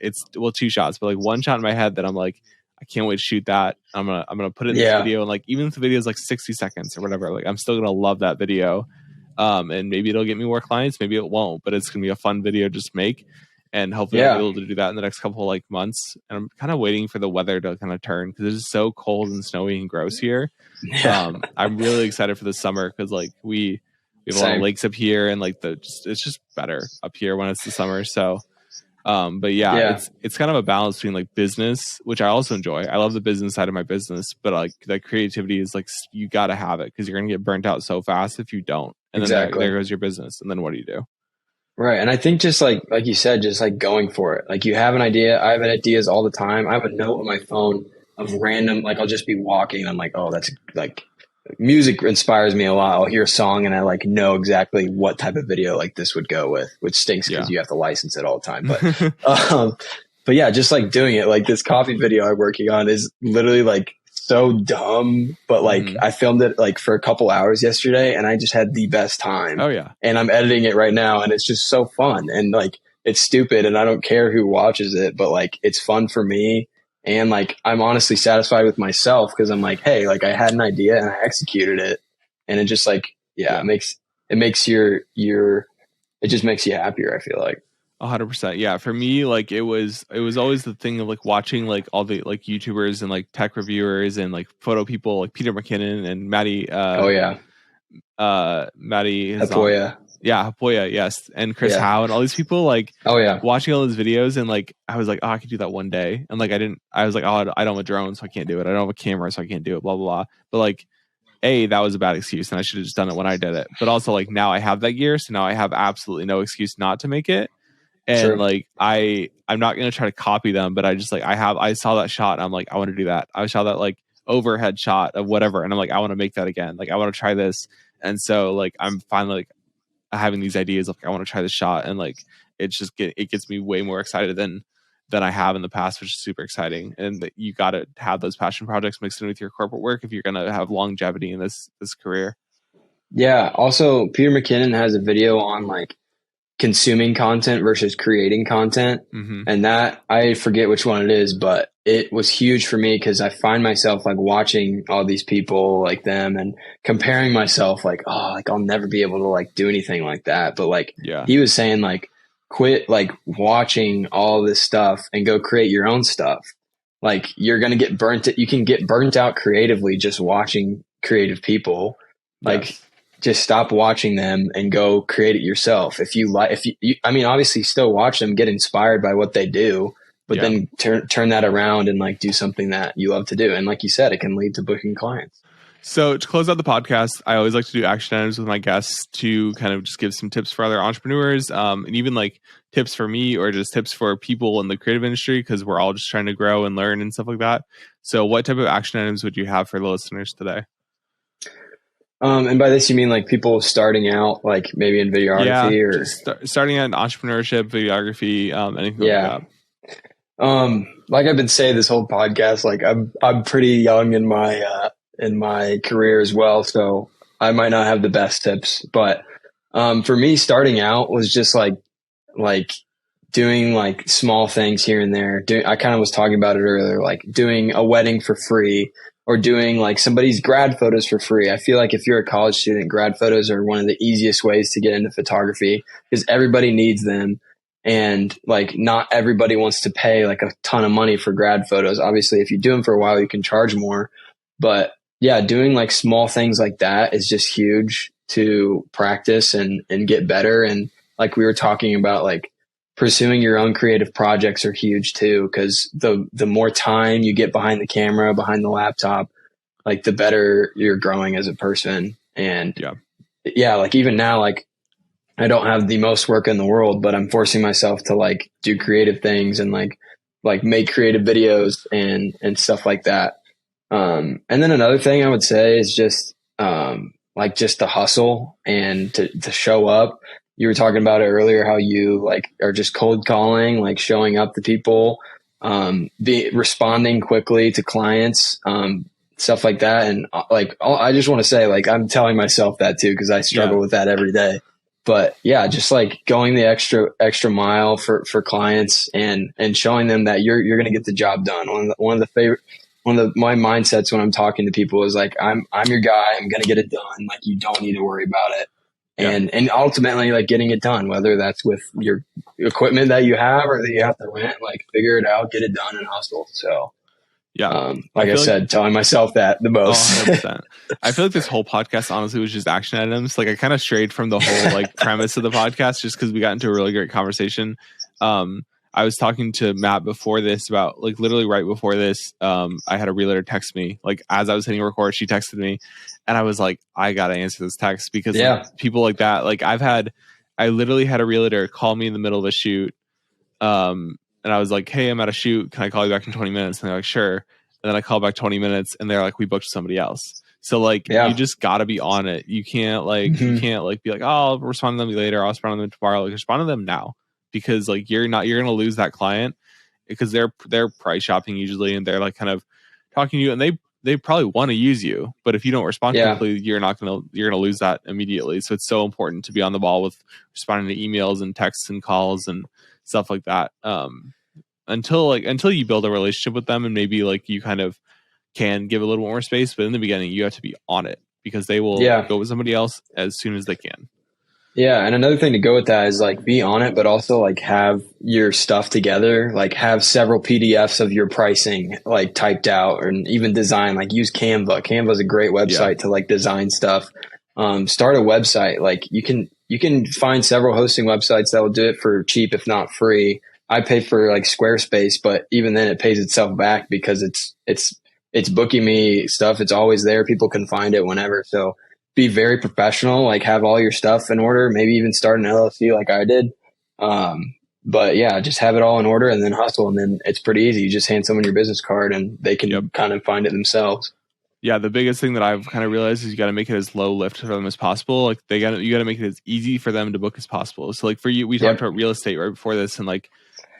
two shots, but like one shot in my head that I'm like, I can't wait to shoot that. I'm gonna put it in this video, and like even if the video is like 60 seconds or whatever, like I'm still gonna love that video. And maybe it'll get me more clients, maybe it won't, but it's gonna be a fun video just to make. And hopefully I'll be able to do that in the next couple of like months. And I'm kind of waiting for the weather to kind of turn, because it's so cold and snowy and gross here. I'm really excited for the summer, because like we have a lot of lakes up here, and like it's just better up here when it's the summer. So but it's kind of a balance between like business, which I also enjoy. I love the business side of my business, but like that creativity is like, you got to have it, because you're going to get burnt out so fast if you don't. And then there goes your business. And then what do you do? Right. And I think just like you said, just like going for it. Like you have an idea. I have ideas all the time. I have a note on my phone of random, like I'll just be walking and I'm like, oh, that's like music inspires me a lot. I'll hear a song and I like know exactly what type of video like this would go with, which stinks because you have to license it all the time. But yeah, just like doing it, like this coffee video I'm working on is literally like so dumb, but like I filmed it like for a couple hours yesterday and I just had the best time. Oh yeah. And I'm editing it right now and it's just so fun and like it's stupid and I don't care who watches it, but like it's fun for me. And like I'm honestly satisfied with myself because I'm like, hey, like I had an idea and I executed it. And it just like, it makes your it just makes you happier, I feel like. 100%. Yeah. For me, like it was always the thing of like watching like all the like YouTubers and like tech reviewers and like photo people like Peter McKinnon and Maddie. Maddie Hapoya. Hapoya, yes. And Chris Howe and all these people like watching all those videos and like I was like, oh, I could do that one day. And like I was like, oh, I don't have a drone, so I can't do it. I don't have a camera, so I can't do it, blah, blah, blah. But like that was a bad excuse and I should have just done it when I did it. But also like now I have that gear, so now I have absolutely no excuse not to make it. And like I'm not gonna try to copy them, but I just like I saw that shot and I'm like, I want to do that. I saw that like overhead shot of whatever, and I'm like, I want to make that again. Like I want to try this. And so like I'm finally like having these ideas of like, I want to try this shot, and like it gets me way more excited than I have in the past, which is super exciting. And that you got to have those passion projects mixed in with your corporate work if you're gonna have longevity in this career. Yeah. Also, Peter McKinnon has a video on like consuming content versus creating content. And that I forget which one it is, but it was huge for me because I find myself like watching all these people like them and comparing myself like, oh, like I'll never be able to like do anything like that. But like he was saying like quit like watching all this stuff and go create your own stuff. Like you're going to get you can get burnt out creatively just watching creative people. Like just stop watching them and go create it yourself. If you I mean, obviously still watch them, get inspired by what they do, but then turn that around and like do something that you love to do. And like you said, it can lead to booking clients. So to close out the podcast, I always like to do action items with my guests to kind of just give some tips for other entrepreneurs, and even like tips for me or just tips for people in the creative industry, because we're all just trying to grow and learn and stuff like that. So what type of action items would you have for the listeners today? And by this, you mean like people starting out, like maybe in videography or starting out in entrepreneurship, videography, anything like that. Like I've been saying this whole podcast, like I'm pretty young in my career as well. So I might not have the best tips, but, for me starting out was just like doing like small things here and there. I kind of was talking about it earlier, like doing a wedding for free, or doing like somebody's grad photos for free. I feel like if you're a college student, grad photos are one of the easiest ways to get into photography because everybody needs them. And like, not everybody wants to pay like a ton of money for grad photos. Obviously, if you do them for a while, you can charge more. But yeah, doing like small things like that is just huge to practice and get better. And like we were talking about, like pursuing your own creative projects are huge too, because the more time you get behind the camera, behind the laptop, like the better you're growing as a person. And like even now, like I don't have the most work in the world, but I'm forcing myself to like do creative things and like make creative videos and stuff like that. And then another thing I would say is just like just to hustle and to show up. You were talking about it earlier, how you like are just cold calling, like showing up to people, responding quickly to clients, stuff like that. And I just want to say, like, I'm telling myself that too, because I struggle with that every day. But yeah, just like going the extra mile for clients and showing them that you're going to get the job done. One of my mindsets when I'm talking to people is like, I'm your guy. I'm going to get it done. Like, you don't need to worry about it. And ultimately, like, getting it done, whether that's with your equipment that you have or that you have to rent, like, figure it out, get it done, and hustle. So, like I said, telling myself that the most. 100%. I feel like this whole podcast honestly was just action items. Like, I kind of strayed from the whole like premise of the podcast just because we got into a really great conversation. I was talking to Matt before this about, like, literally right before this, I had a realtor text me, like, as I was hitting record, she texted me, and I was like, I gotta answer this text because like, people like that, like, I've had I literally had a realtor call me in the middle of a shoot. And I was like, hey, I'm at a shoot. Can I call you back in 20 minutes? And they're like, sure. And then I call back 20 minutes and they're like, we booked somebody else. So like, you just got to be on it. You can't like, you can't like be like, oh, I'll respond to them later. I'll respond to them tomorrow. Like, respond to them now, because like, you're going to lose that client because they're price shopping usually. And they're like kind of talking to you, and they probably want to use you, but if you don't respond quickly, you're going to lose that immediately. So it's so important to be on the ball with responding to emails and texts and calls and stuff like that. Until you build a relationship with them, and maybe like you kind of can give a little more space, but in the beginning you have to be on it, because they will go with somebody else as soon as they can. Yeah. And another thing to go with that is like be on it, but also like have your stuff together, like have several PDFs of your pricing like typed out, or even design, like use Canva. Canva is a great website to like design stuff. Start a website. Like you can find several hosting websites that will do it for cheap, if not free. I pay for like Squarespace, but even then it pays itself back because it's booking me stuff. It's always there. People can find it whenever. So be very professional, like have all your stuff in order, maybe even start an LLC like I did. But yeah, just have it all in order and then hustle. And then it's pretty easy. You just hand someone your business card and they can kind of find it themselves. Yeah. The biggest thing that I've kind of realized is you got to make it as low lift for them as possible. Like you got to make it as easy for them to book as possible. So like for you, we talked about real estate right before this, and like,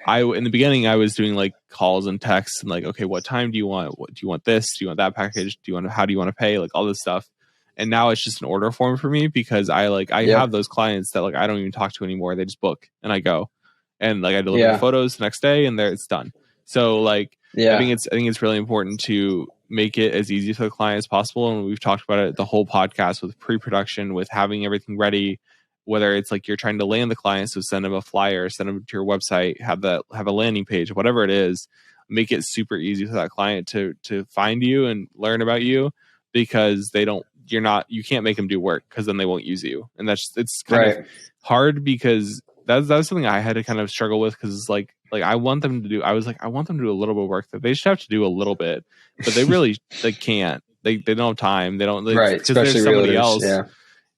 in the beginning, I was doing like calls and texts and like, okay, what time do you want? What do you want? This? Do you want that package? How do you want to pay? Like all this stuff. And now it's just an order form for me, because I have those clients that like I don't even talk to anymore. They just book and I go, and like I deliver the photos the next day and it's done. So like I think it's really important to make it as easy for the client as possible. And we've talked about it the whole podcast, with pre-production, with having everything ready. Whether it's like you're trying to land the client, so send them a flyer, send them to your website, have a landing page, whatever it is, make it super easy for that client to find you and learn about you, because you can't make them do work, because then they won't use you. And it's kind of hard, because that's something I had to kind of struggle with, because it's like I want them to do a little bit of work that they should have to do a little bit, but they really they can't. They don't have time. They don't, because there's somebody else. Yeah.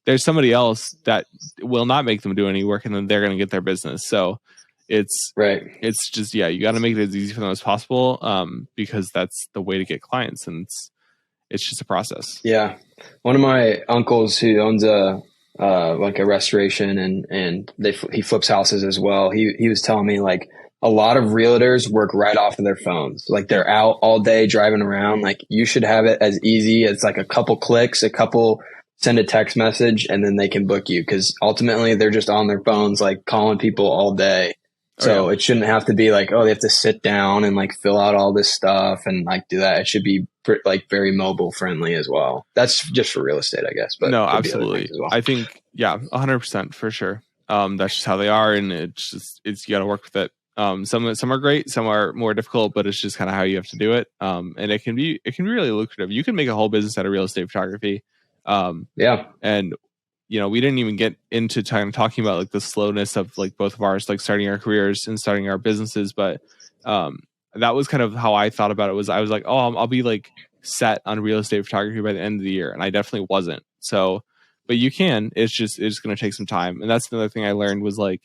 There's somebody else that will not make them do any work, and then they're going to get their business. So it's just, you got to make it as easy for them as possible, because that's the way to get clients, and it's just a process. Yeah. One of my uncles who owns a restoration and he flips houses as well. He was telling me like a lot of realtors work right off of their phones. Like they're out all day driving around. Like you should have it as easy as like a couple clicks, send a text message, and then they can book you, because ultimately they're just on their phones, like calling people all day. So it shouldn't have to be like, oh, they have to sit down and like fill out all this stuff and like do that. It should be like very mobile friendly as well. That's just for real estate, I guess. But no, absolutely. Well. I think, 100% for sure. That's just how they are. And it's you got to work with it. Some are great, some are more difficult, but it's just kind of how you have to do it. And it can be really lucrative. You can make a whole business out of real estate photography. And we didn't even get into talking about like the slowness of like both of ours, like starting our careers and starting our businesses. But that was kind of how I thought about it. I was like, oh, I'll be like set on real estate photography by the end of the year, and I definitely wasn't. So, but you can. It's going to take some time, and that's another thing I learned was like,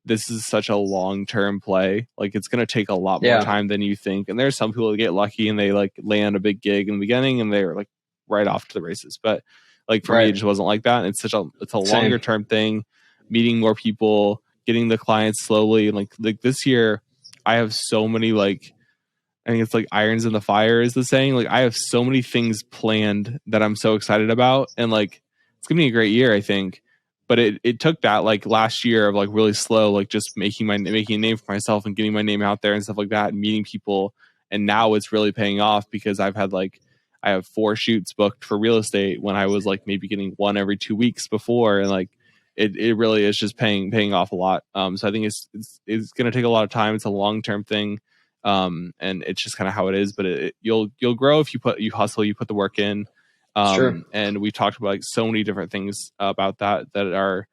this is such a long-term play. Like it's going to take a lot more time than you think. And there's some people that get lucky and they like land a big gig in the beginning and they're like right off to the races. But like for me, it just wasn't like that. It's a longer term thing, meeting more people, getting the clients slowly. And like this year I have so many, like, I think it's like irons in the fire is the saying. Like I have so many things planned that I'm so excited about. And like, it's gonna be a great year, I think. But it took that like last year of like really slow, like just making a name for myself and getting my name out there and stuff like that and meeting people. And now it's really paying off because I have 4 shoots booked for real estate when I was like maybe getting 1 every 2 weeks before. And like, it really is just paying off a lot. So I think it's going to take a lot of time. It's a long-term thing. And it's just kind of how it is, but you'll grow if you hustle, you put the work in. Sure. And we talked about like so many different things about that are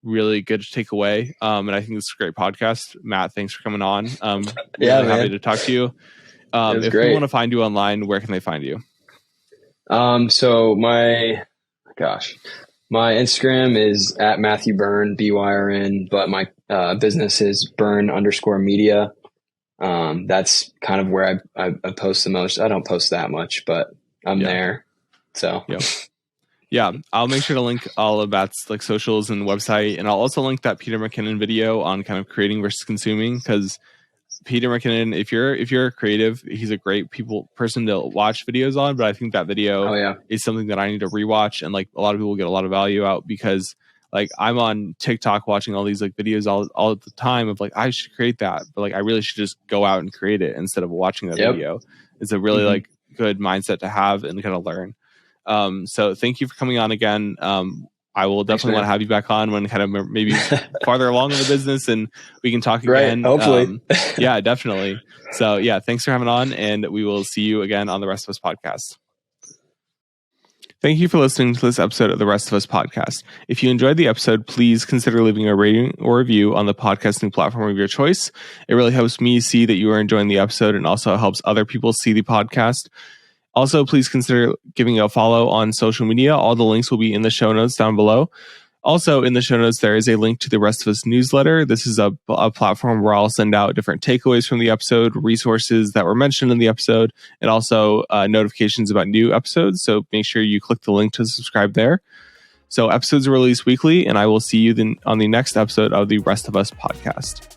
really good to take away. And I think this is a great podcast. Matt, thanks for coming on. Really happy to talk to you. If people want to find you online, where can they find you? So My Instagram is at Matthew Byrn, Byrn, but my business is Byrn_media. That's kind of where I post the most. I don't post that much, but I'm there. So yeah, I'll make sure to link all of Matt's like socials and website, and I'll also link that Peter McKinnon video on kind of creating versus consuming, because Peter McKinnon, if you're a creative, he's a great person to watch videos on. But I think that video is something that I need to rewatch, and like a lot of people get a lot of value out, because like I'm on TikTok watching all these like videos all the time of like I should create that, but like I really should just go out and create it instead of watching that video. It's a really like good mindset to have and kind of learn. So thank you for coming on again. I will definitely want to have you back on when kind of maybe farther along in the business and we can talk again. Hopefully. Yeah, definitely. So yeah, thanks for having on, and we will see you again on the Rest of Us podcast. Thank you for listening to this episode of the Rest of Us podcast. If you enjoyed the episode, please consider leaving a rating or review on the podcasting platform of your choice. It really helps me see that you are enjoying the episode, and also helps other people see the podcast. Also, please consider giving a follow on social media. All the links will be in the show notes down below. Also, in the show notes, there is a link to the Rest of Us newsletter. This is a platform where I'll send out different takeaways from the episode, resources that were mentioned in the episode, and also notifications about new episodes. So make sure you click the link to subscribe there. So episodes are released weekly, and I will see you then on the next episode of the Rest of Us podcast.